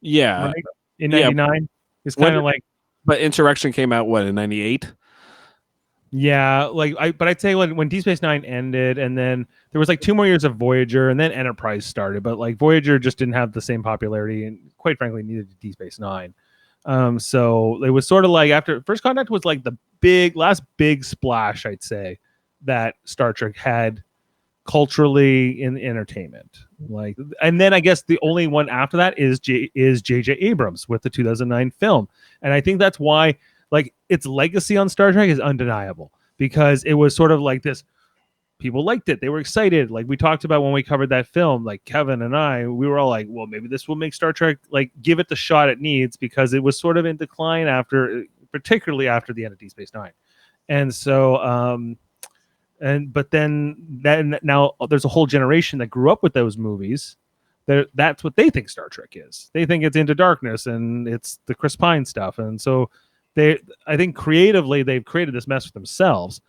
Yeah, right? In '99, it's kind of like. But Insurrection came out in '98. Yeah, but I'd say when Deep Space Nine ended, and then there was like 2 more years of Voyager, and then Enterprise started. But like Voyager just didn't have the same popularity, and quite frankly, neither did Deep Space Nine. So it was sort of like after First Contact was like the last big splash, I'd say, that Star Trek had culturally in entertainment. Like, and then I guess the only one after that is J.J. Abrams with the 2009 film, and I think that's why. Like its legacy on Star Trek is undeniable, because it was sort of like this. People liked it. They were excited. Like we talked about when we covered that film, like Kevin and I, we were all like, well, maybe this will make Star Trek like give it the shot it needs, because it was sort of in decline particularly after the end of Deep Space Nine. And so, but then now there's a whole generation that grew up with those movies. That's what they think Star Trek is. They think it's Into Darkness and it's the Chris Pine stuff. And so I think creatively they've created this mess for themselves.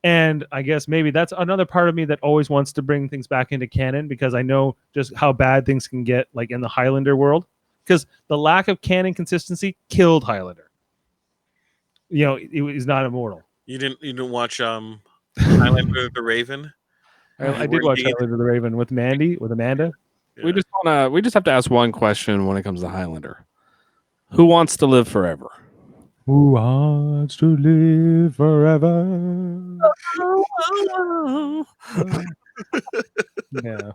And I guess maybe that's another part of me that always wants to bring things back into canon, because I know just how bad things can get, like in the Highlander world, because the lack of canon consistency killed Highlander. It was not immortal. You didn't watch Highlander the Raven? I did watch Highlander the Raven with Amanda. Yeah. We just have to ask one question when it comes to Highlander. Who wants to live forever? Who wants to live forever? Yeah.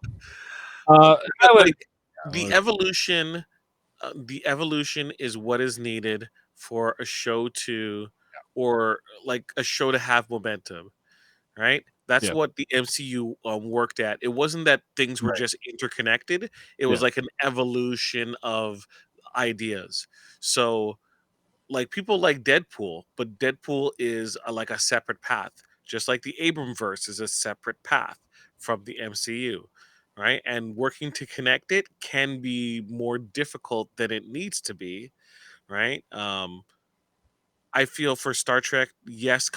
The evolution. The evolution is what is needed for a show to, or like a show to have momentum, right? That's what the MCU worked at. It wasn't that things were just interconnected. It was like an evolution of ideas. So like people like Deadpool, but Deadpool is like a separate path, just like the Abramverse is a separate path from the MCU, right? And working to connect it can be more difficult than it needs to be, right? I feel for Star Trek, yes,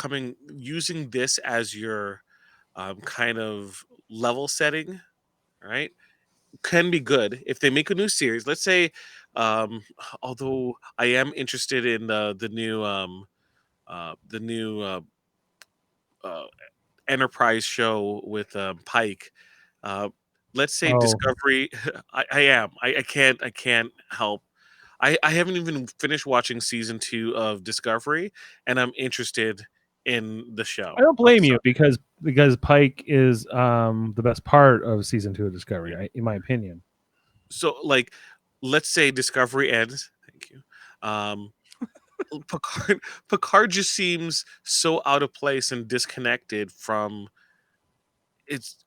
using this as your kind of level setting, right, can be good if they make a new series. Let's say, although I am interested in the new Enterprise show with Pike. Let's say Discovery. I am. I can't help. I haven't even finished watching season 2 of Discovery, and I'm interested in the show. I don't blame you, because Pike is the best part of season 2 of Discovery, in my opinion. So, like, let's say Discovery ends. Thank you. Picard just seems so out of place and disconnected from.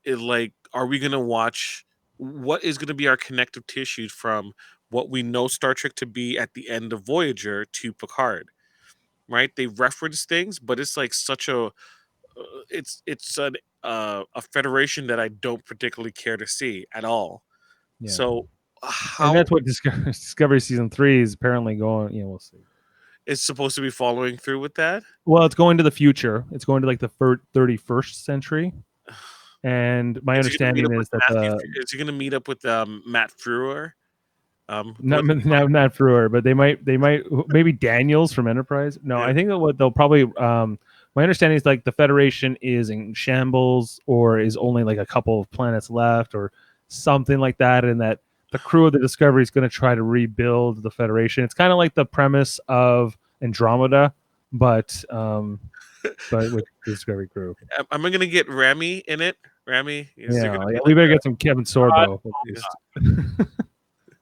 Like, are we gonna watch? What is gonna be our connective tissues from what we know Star Trek to be at the end of Voyager to Picard? Right? They reference things, but it's like such a a federation that I don't particularly care to see at all. Yeah. So and that's what Discovery season 3 is apparently going. We'll see. It's supposed to be following through with that. Well, it's going to the future. It's going to like the 31st century. And my understanding is that is he going to meet up with Matt Frewer? Not Matt Frewer, but they might maybe Daniels from Enterprise. No, I think that what they'll probably my understanding is like the Federation is in shambles, or is only like a couple of planets left, or something like that, and that the crew of the Discovery is going to try to rebuild the Federation. It's kind of like the premise of Andromeda, but with the Discovery crew. Am I gonna get Rami in it? Rami, is there Yeah, gonna yeah, be we like better get some Kevin Sorbo. At least.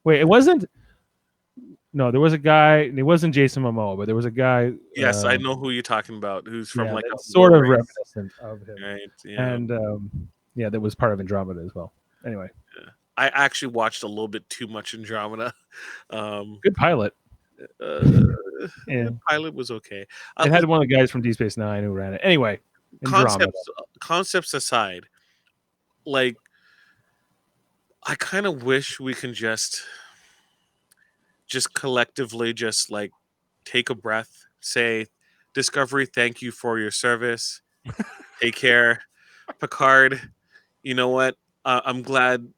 Wait, it wasn't. No, there was a guy. It wasn't Jason Momoa, but there was a guy. Yes, I know who you're talking about. Who's from Yeah, like a that's low sort of race, reminiscent of him, right? Yeah. and yeah, that was part of Andromeda as well. Anyway, I actually watched a little bit too much Andromeda. good pilot. Uh, Yeah. the pilot was okay. It had one of the guys from Deep Space Nine who ran it. Anyway, Andromeda. Concepts aside, like I kind of wish we can just collectively just like take a breath, say, Discovery, thank you for your service. Take care. Picard, you know what? I'm glad,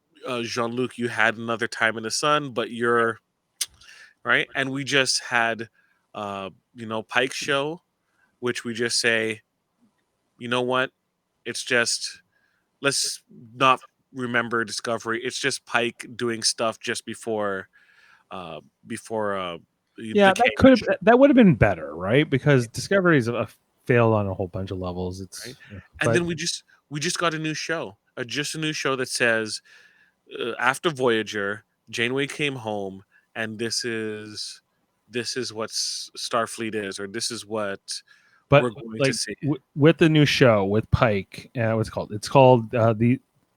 Jean-Luc, you had another time in the sun, but you're right. And we just had, Pike's show, which we just say, you know what? It's just, let's not remember Discovery. It's just Pike doing stuff just before Yeah, the that would have been better, right? Because Discovery's failed on a whole bunch of levels. It's right? yeah, And then we just got a new show, just a new show that says, after Voyager, Janeway came home, and this is what Starfleet is, or this is what but we're going to like see. with the new show with Pike, what's it called? It's called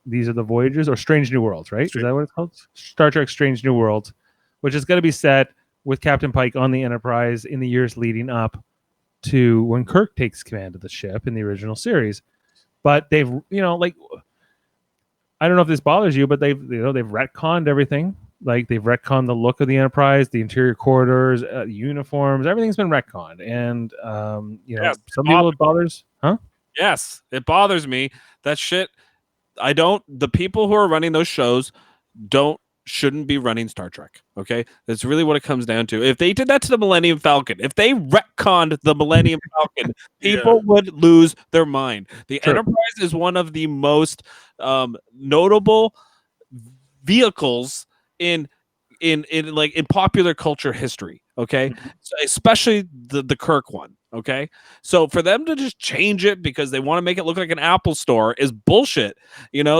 These Are the Voyages, or Strange New Worlds, right? Is that what it's called? Star Trek Strange New Worlds, which is going to be set with Captain Pike on the Enterprise in the years leading up to when Kirk takes command of the ship in the original series. But they've, like, I don't know if this bothers you, but they've retconned everything. Like, they've retconned the look of the Enterprise, the interior corridors, uniforms, everything's been retconned. And Yes, some people it bothers, huh? Yes, it bothers me. That shit. The people who are running those shows shouldn't be running Star Trek. Okay, that's really what it comes down to. If they did that to the Millennium Falcon, if they retconned the Millennium Falcon, people would lose their mind. The True. Enterprise is one of the most notable vehicles in popular culture history. Okay, so especially the Kirk one. Okay, so for them to just change it because they want to make it look like an Apple store is bullshit.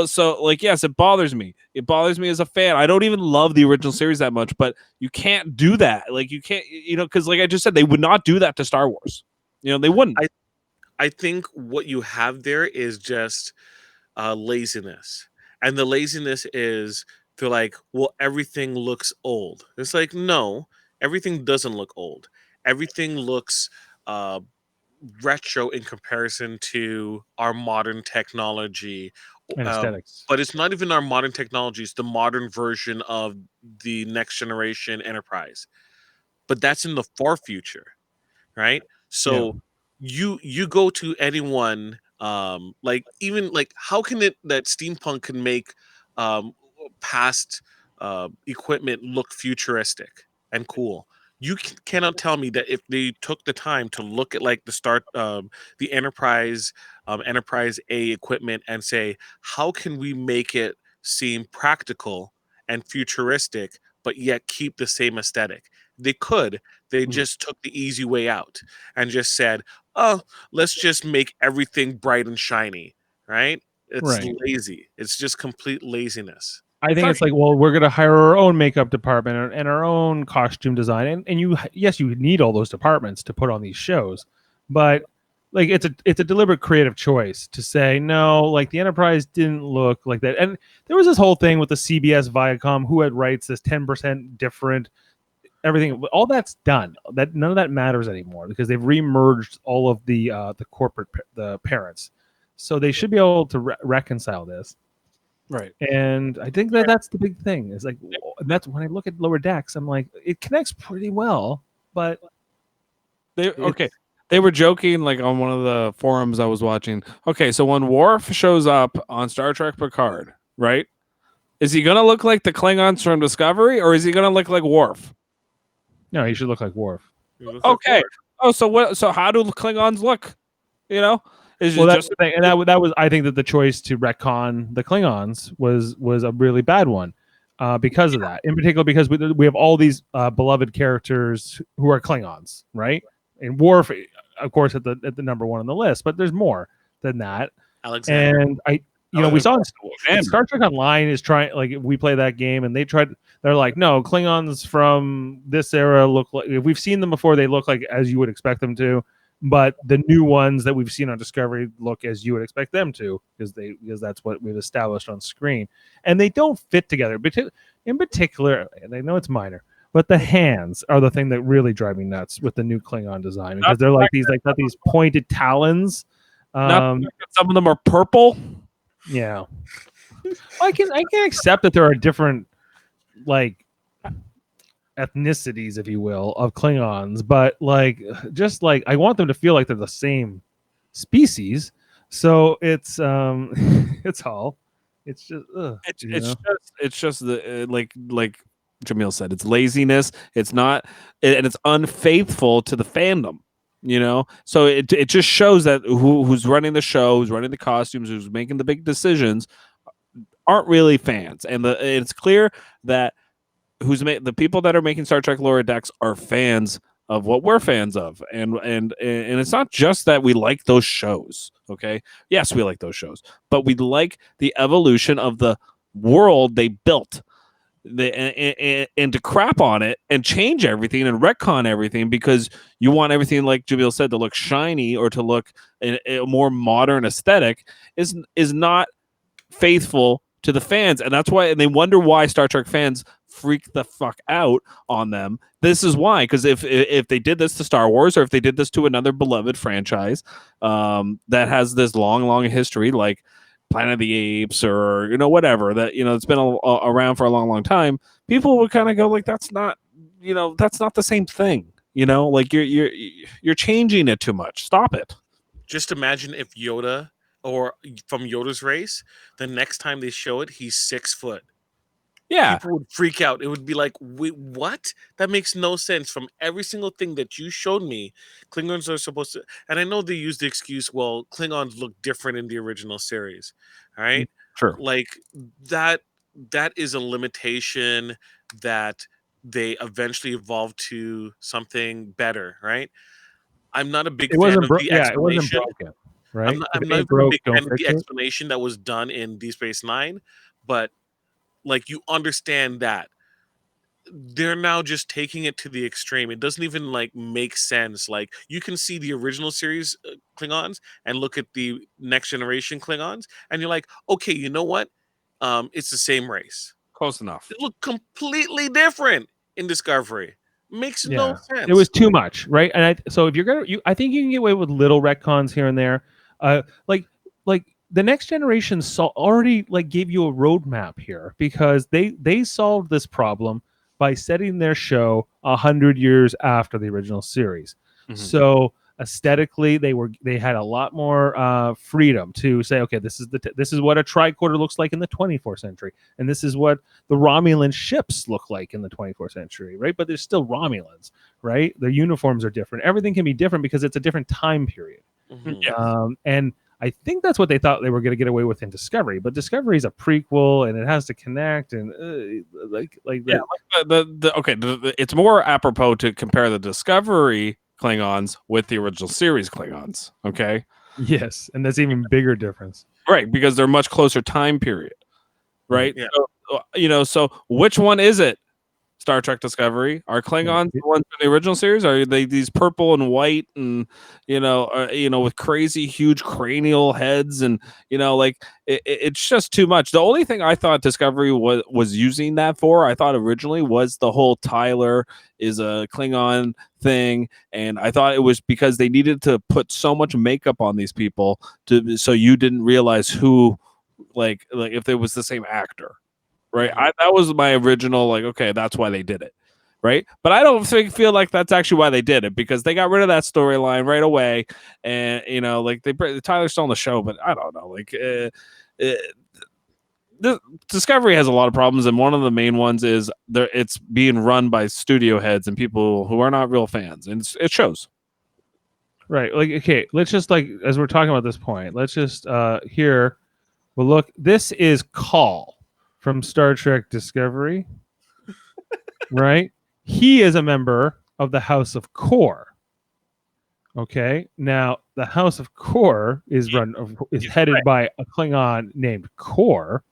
So like, yes, it bothers me. It bothers me as a fan. I don't even love the original series that much, but you can't do that. Like, you can't, because like I just said, they would not do that to Star Wars. They wouldn't. I think what you have there is just laziness, and the laziness is they're like, well, everything looks old. It's like, no, everything doesn't look old. Everything looks uh, retro in comparison to our modern technology. And aesthetics. But it's not even our modern technology, it's the modern version of the next generation Enterprise. But that's in the far future, right? So you go to anyone, like, even like, how can it that steampunk can make past equipment look futuristic and cool? You cannot tell me that if they took the time to look at like the Enterprise A equipment and say, how can we make it seem practical and futuristic, but yet keep the same aesthetic? They could. They just took the easy way out and just said, oh, let's just make everything bright and shiny, right? It's Right. lazy. It's just complete laziness. I think it's like, well, we're going to hire our own makeup department and our own costume design, and yes, you need all those departments to put on these shows, but like, it's a deliberate creative choice to say no. Like, the Enterprise didn't look like that, and there was this whole thing with the CBS Viacom who had rights this 10% different everything. All that's done. That none of that matters anymore because they've remerged all of the corporate the parents, so they should be able to reconcile this. Right. And I think that's the big thing. Is like, that's when I look at Lower Decks, I'm like, it connects pretty well, but they were joking like on one of the forums I was watching. Okay, so when Worf shows up on Star Trek Picard, right? Is he gonna look like the Klingons from Discovery, or is he gonna look like Worf? No, he should look like Worf. Okay. Oh, so what? So how do Klingons look? You know, is Well, it that's just the thing, and that was I think that the choice to retcon the Klingons was a really bad one, because of that. In particular, because we have all these beloved characters who are Klingons, right? And Worf, of course, at the number one on the list, but there's more than that. Alexander. And we saw in Star Trek Online is trying, like, we play that game and they're like, no, Klingons from this era look like, if we've seen them before, they look like as you would expect them to, but the new ones that we've seen on Discovery look as you would expect them to, because that's what we've established on screen, and they don't fit together. But in particular, and I know it's minor, but the hands are the thing that really drive me nuts with the new Klingon design, because they're like got these pointed talons. some of them are purple. Yeah, I can accept that there are different, like, ethnicities, if you will, of Klingons, but like, just like, I want them to feel like they're the same species. So it's it's all, it's just It's just the like Jaemeel said, it's laziness. It's not, and it's unfaithful to the fandom. So it just shows that who's running the show, who's running the costumes, who's making the big decisions, aren't really fans. And it's clear that the people that are making Star Trek Lower Decks are fans of what we're fans of, and it's not just that we like those shows. Okay, yes, we like those shows, but we like the evolution of the world they built. And to crap on it and change everything and retcon everything because you want everything, like Jaemeel said, to look shiny or to look a more modern aesthetic is not faithful to the fans. And that's why, and they wonder why Star Trek fans freak the fuck out on them. This is why, because if they did this to Star Wars, or if they did this to another beloved franchise that has this long history, like Planet of the Apes, or whatever, that it's been around for a long time, people would kind of go like, that's not the same thing. Like you're changing it too much. Stop it. Just imagine if Yoda, or from Yoda's race, the next time they show it, he's 6 foot. Yeah. People would freak out. It would be like, wait, what? That makes no sense. From every single thing that you showed me, Klingons are supposed to. And I know they use the excuse, well, Klingons look different in the original series. All right. Sure. Like that is a limitation that they eventually evolved to something better, right? I'm not a big fan of the explanation. it wasn't broken, right? I'm not a big fan of the explanation that was done in Deep Space Nine, but like, you understand that they're now just taking it to the extreme. It doesn't even like make sense. Like, you can see the original series Klingons and look at the next generation Klingons, and you're like, okay, you know what? It's the same race. Close enough. They look completely different in Discovery. Makes no sense. It was too much, right? And so if you're gonna, I think you can get away with little retcons here and there, like the next generation already like gave you a roadmap here, because they solved this problem by setting their show 100 years after the original series. Mm-hmm. So aesthetically, they had a lot more freedom to say, okay, this is what a tricorder looks like in the 24th century, and this is what the Romulan ships look like in the 24th century, right? But they're still Romulans, right? Their uniforms are different. Everything can be different because it's a different time period. Mm-hmm. Yes. And I think that's what they thought they were going to get away with in Discovery, but Discovery is a prequel and it has to connect, and it's more apropos to compare the Discovery Klingons with the original series Klingons. Okay. Yes, and that's even bigger difference, right? Because they're much closer time period, right? Yeah. So, so which one is it? Star Trek Discovery? Are Klingons the ones from the original series? Are they these purple and white and with crazy huge cranial heads, and like it's just too much. The only thing I thought Discovery was using that for, I thought originally, was the whole Tyler is a Klingon thing, and I thought it was because they needed to put so much makeup on these people so you didn't realize who, like if it was the same actor. Right, that was my original, like, okay, that's why they did it, right? But I don't feel like that's actually why they did it, because they got rid of that storyline right away, and like Tyler's still on the show, but I don't know, like, the Discovery has a lot of problems, and one of the main ones is it's being run by studio heads and people who are not real fans, and it shows. Right. Like, okay, let's just like as we're talking about this point, let's just here. Well, look, this is Call from Star Trek Discovery. Right. He is a member of the House of Kor. Okay. Now the House of Kor is headed by a Klingon named Kor,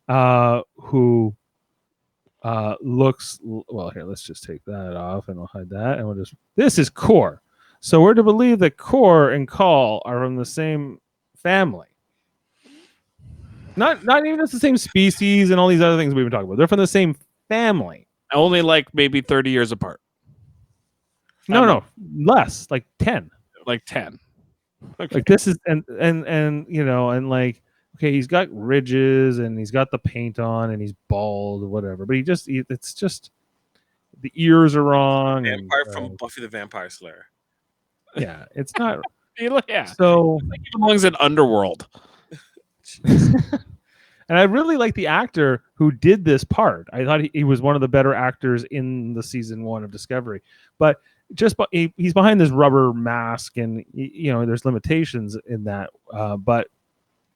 who looks well. Here, let's just take that off, and I'll hide that, and we'll just. This is Kor, so we're to believe that Kor and Call are from the same family. Not even just the same species and all these other things we've been talking about. They're from the same family. Only like maybe 30 years apart. No, less, like 10. Like 10. Okay. Like this is and you know, and like okay, he's got ridges and he's got the paint on and he's bald or whatever, but it's just the ears are wrong. Vampire and, from Buffy the Vampire Slayer. Yeah, it's not. Yeah. So Like he belongs in Underworld. and I really like the actor who did this part. I thought he was one of the better actors in the season 1 of Discovery, but he's behind this rubber mask, and you know there's limitations in that. But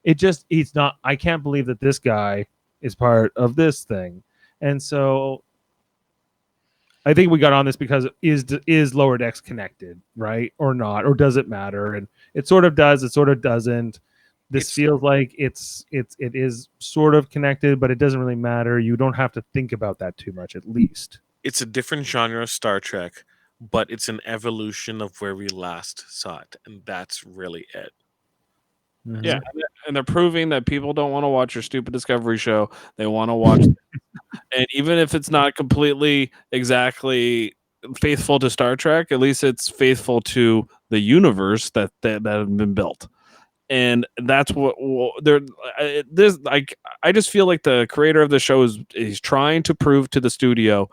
he's not. I can't believe that this guy is part of this thing, and so I think we got on this because is Lower Decks connected, right, or not, or does it matter? And it sort of does. It sort of doesn't. This feels like it is sort of connected, but it doesn't really matter. You don't have to think about that too much, at least. It's a different genre of Star Trek, but it's an evolution of where we last saw it, and that's really it. Mm-hmm. Yeah, and they're proving that people don't want to watch your stupid Discovery show. They want to watch, and even if it's not completely exactly faithful to Star Trek, at least it's faithful to the universe that have been built. And that's what they're. This like I just feel like the creator of the show is trying to prove to the studio,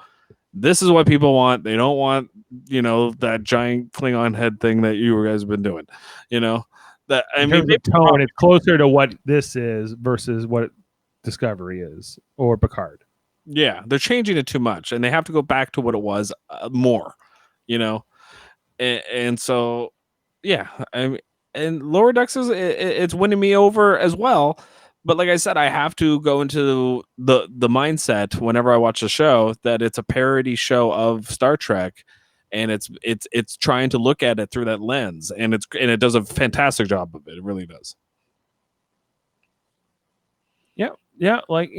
this is what people want. They don't want that giant Klingon head thing that you guys have been doing. That I mean, the tone, it's closer to what this is versus what Discovery is or Picard. Yeah, they're changing it too much, and they have to go back to what it was more. And so yeah, I mean. And Lower Decks it's winning me over as well. But like I said, I have to go into the mindset whenever I watch a show that it's a parody show of Star Trek, and it's trying to look at it through that lens, and it does a fantastic job of it. It really does. Yeah. Like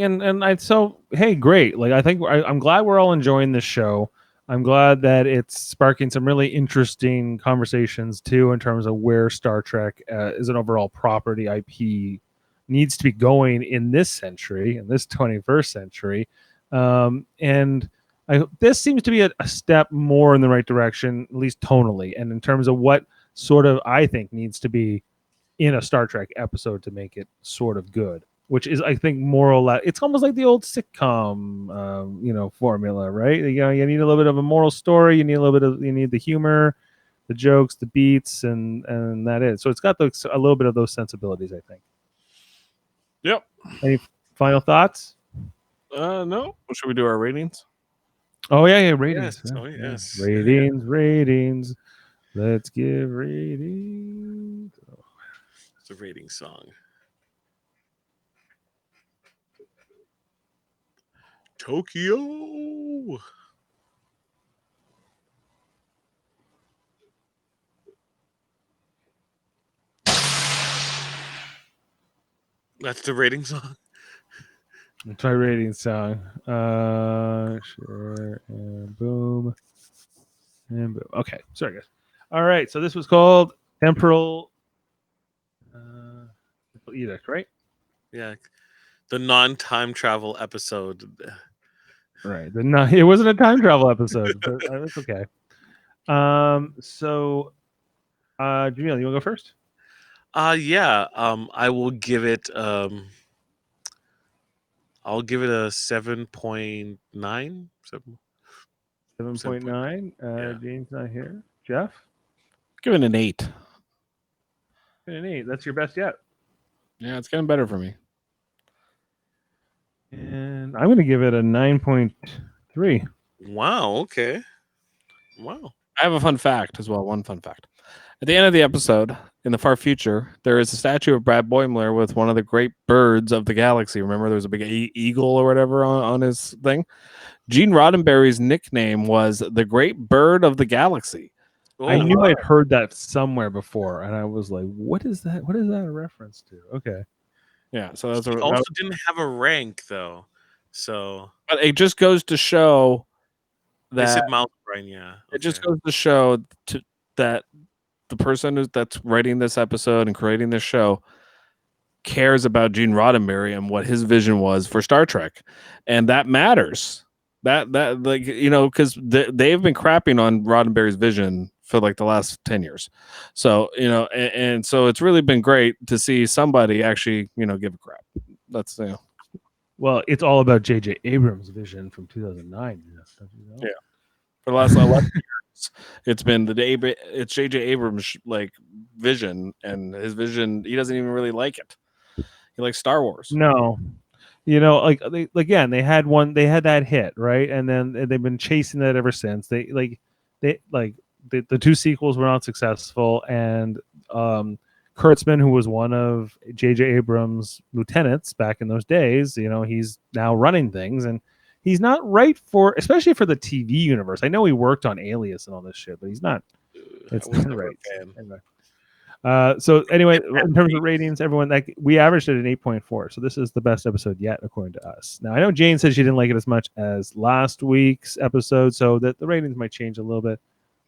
so hey, great. Like I think I'm glad we're all enjoying this show. I'm glad that it's sparking some really interesting conversations too in terms of where Star Trek as an overall property IP needs to be going in this century, in this 21st century. And this seems to be a step more in the right direction, at least tonally, and in terms of what sort of I think needs to be in a Star Trek episode to make it sort of good. Which is, I think, more or less, it's almost like the old sitcom, formula, right? You need a little bit of a moral story, you need the humor, the jokes, the beats, and that is. So it's got a little bit of those sensibilities, I think. Yep. Any final thoughts? No. Should we do our ratings? Oh yeah, ratings. Yes. Oh yes. Ratings. Let's give ratings. It's a rating song. Tokyo. That's the rating song. That's my rating song. Sure, and boom. And boom. Okay, sorry guys. All right, so this was called Temporal Edict, right? Yeah, the non-time travel episode. Right. It wasn't a time travel episode, but it's okay. So, Jaemeel, you want to go first? Yeah. I will give it. I'll give it a 7.9. 7.9. Yeah. James not here. Jeff? Give it an 8. An 8. That's your best yet. Yeah, it's getting better for me. And I'm going to give it a 9.3. Wow. Okay. Wow. I have a fun fact as well. One fun fact. At the end of the episode, in the far future, there is a statue of Brad Boimler with one of the great birds of the galaxy. Remember, there was a big eagle or whatever on his thing. Gene Roddenberry's nickname was the Great Bird of the Galaxy. I Oh, knew wow. I'd heard that somewhere before, and I was like, "What is that? What is that a reference to?" Okay. Yeah, so that's He also didn't have a rank though, so but it just goes to show they that said Miles O'Brien. Yeah, it just okay. goes to show that the person that's writing this episode and creating this show cares about Gene Roddenberry and what his vision was for Star Trek, and that matters. That like because they've been crapping on Roddenberry's vision for like the last 10 years, so and so it's really been great to see somebody actually give a crap. That's Well, it's all about J.J. Abrams' vision from 2009. Don't you know? Yeah. For the last 11 years, it's been it's J.J. Abrams' like vision, and his vision he doesn't even really like it. He likes Star Wars. No, they had that hit, right, and then they've been chasing that ever since. The two sequels were not successful, and Kurtzman, who was one of J.J. Abrams' lieutenants back in those days, he's now running things, and he's not right especially for the TV universe. I know he worked on Alias and all this shit, but he's not. It's I was not never right. a fan. Anyway. So anyway, in terms of ratings, everyone we averaged it at 8.4. So this is the best episode yet, according to us. Now I know Jane said she didn't like it as much as last week's episode, so that the ratings might change a little bit.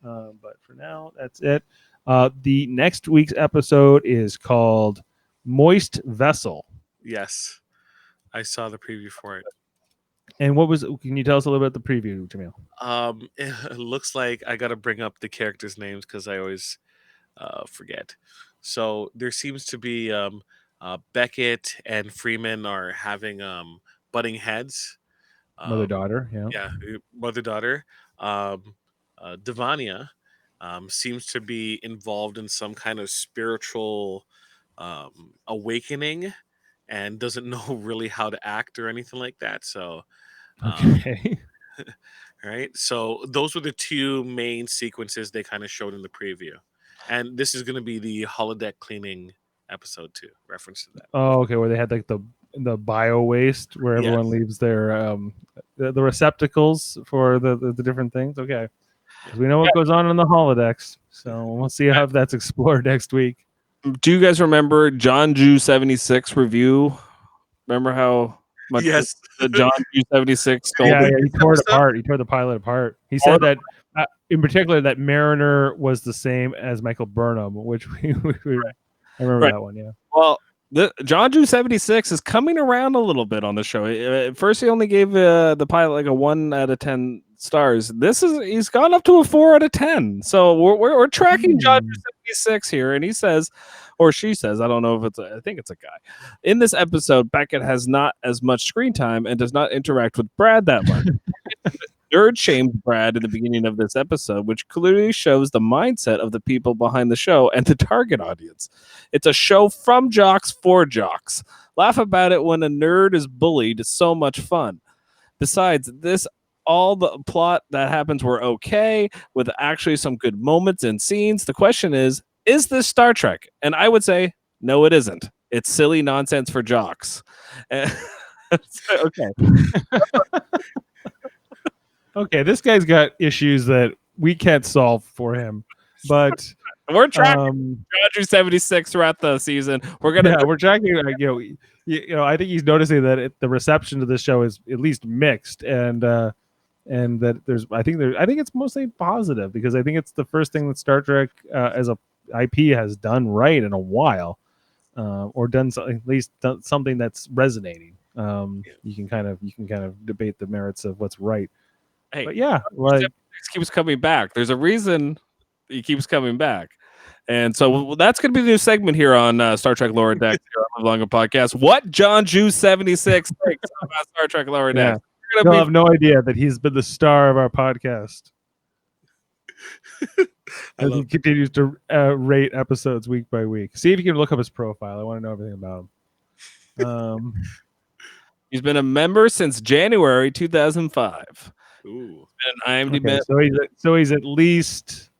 But for now, that's it. The next week's episode is called Moist Vessel. Yes, I saw the preview for it. And can you tell us a little bit about the preview, Jaemeel? It looks like I got to bring up the characters' names because I always forget. So there seems to be Beckett and Freeman are having butting heads. Mother daughter, yeah. Yeah, mother daughter. Devania seems to be involved in some kind of spiritual awakening and doesn't know really how to act or anything like that. So, Okay. right. So those were the two main sequences they kind of showed in the preview, and this is going to be the holodeck cleaning episode too. Reference to that. Oh, okay. Where they had like the bio waste where everyone leaves their the receptacles for the different things. Okay, because we know what goes on in the holodecks, so we'll see how that's explored next week. Do you guys remember John Jew 76 review? Remember how much Yes. the John Jew 76 stole? Yeah, he tore it apart. He tore the pilot apart. He said that in particular that Mariner was the same as Michael Burnham, which I remember that one. Yeah. Well, the John Jew 76 is coming around a little bit on the show. At first, he only gave the pilot like a 1 out of 10 stars. He's gone up to a 4 out of 10. So we're tracking John Jew 76 here, and he says, or she says, I don't know if I think it's a guy. In this episode, Beckett has not as much screen time and does not interact with Brad that much. Nerd shamed Brad in the beginning of this episode, which clearly shows the mindset of the people behind the show and the target audience. It's a show from jocks for jocks. Laugh about it when a nerd is bullied. It's so much fun. Besides this, all the plot that happens were okay, with actually some good moments and scenes. The question is this Star Trek? And I would say, no, it isn't. It's silly nonsense for jocks. Okay. Okay, this guy's got issues that we can't solve for him, but we're tracking Roger 76 throughout the season. We're tracking. I think he's noticing that the reception to this show is at least mixed, and that I think it's mostly positive because I think it's the first thing that Star Trek as a IP has done right in a while, or at least done something that's resonating. You can kind of debate the merits of what's right. Hey, but yeah, like keeps coming back. There's a reason he keeps coming back, and so that's going to be the new segment here on Star Trek Lower Deck on Longer Podcast. What John Jew 76 thinks about Star Trek Lower Deck? You'll have no idea that he's been the star of our podcast. As he continues to rate episodes week by week. See if you can look up his profile. I want to know everything about him. He's been a member since January 2005. Ooh. And IMDb. So he's at least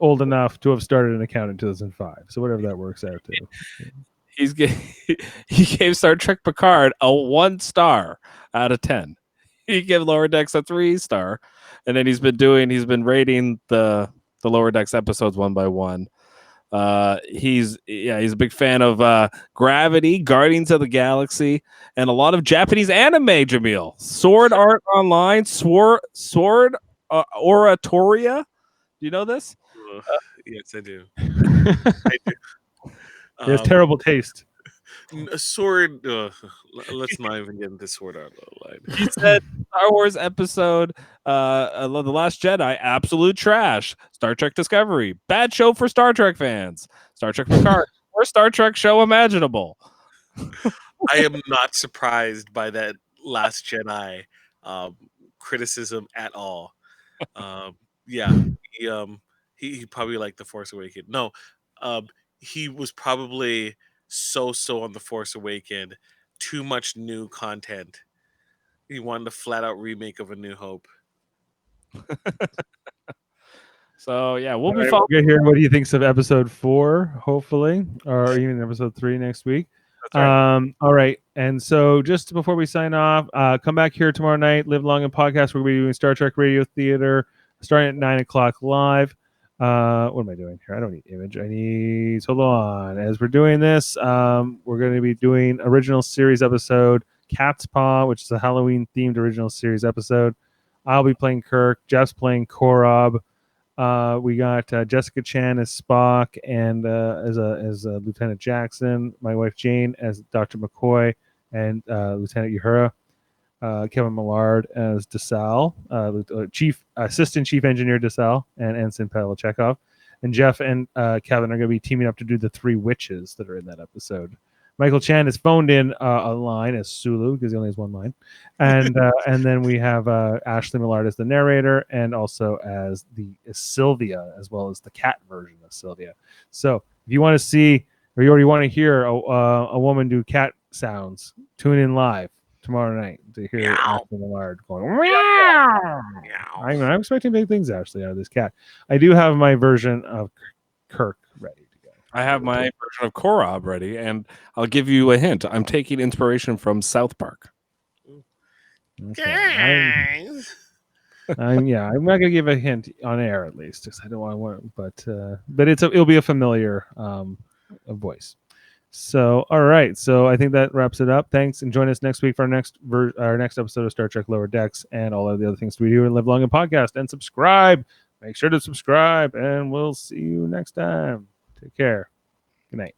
old enough to have started an account in 2005. So whatever that works out to. He gave Star Trek Picard a 1 star out of 10. He gave Lower Decks a 3 star, and then he's been rating the Lower Decks episodes one by one. He's a big fan of Gravity, Guardians of the Galaxy, and a lot of Japanese anime. Jaemeel, Sword Art Online, Sword Oratoria. Do you know this? Yes, I do. I do. He has terrible taste. A sword. Let's not even get into Sword Art Online. He said Star Wars episode, The Last Jedi, absolute trash. Star Trek Discovery, bad show for Star Trek fans. Star Trek Picard, worst Star Trek show imaginable. I am not surprised by that Last Jedi criticism at all. Yeah, he probably liked The Force Awakens. No, he was probably so on The Force Awakens. Too much new content. He wanted a flat out remake of A New Hope. So yeah, we'll be We're following. gonna hear what he thinks of episode 4, hopefully, or even episode 3 next week. That's right. All right. And so just before we sign off, come back here tomorrow night, Live Long and Podcast. We're going to be doing Star Trek Radio Theater starting at 9 o'clock live. What am I doing here? I don't need image. Hold on. As we're doing this, we're going to be doing original series episode Cat's Paw, which is a Halloween themed original series episode. I'll be playing Kirk. Jeff's playing Korob. We got Jessica Chan as Spock and as Lieutenant Jackson. My wife Jane as Dr. McCoy and Lieutenant Uhura. Kevin Millard as DeSalle, Assistant Chief Engineer DeSalle, and Ensign Pavel Chekhov. And Jeff and Kevin are going to be teaming up to do the 3 witches that are in that episode. Michael Chan is phoned in a line as Sulu because he only has one line, and then we have Ashley Millard as the narrator and also as Sylvia, as well as the cat version of Sylvia. So if you want to see or you already want to hear a woman do cat sounds, tune in live tomorrow night to hear Ashley Millard going. Meow. I'm expecting big things, Ashley, out of this cat. I do have my version of Kirk ready to go. I have my version of Korob ready, and I'll give you a hint. I'm taking inspiration from South Park. Okay. I'm not gonna give a hint on air at least, because I don't want, but it'll be a familiar voice. So all right, so I think that wraps it up. Thanks, and join us next week for our next episode of Star Trek Lower Decks and all of the other things we do in Live Long and Podcast. And subscribe. Make sure to subscribe, and we'll see you next time. Take care. Good night.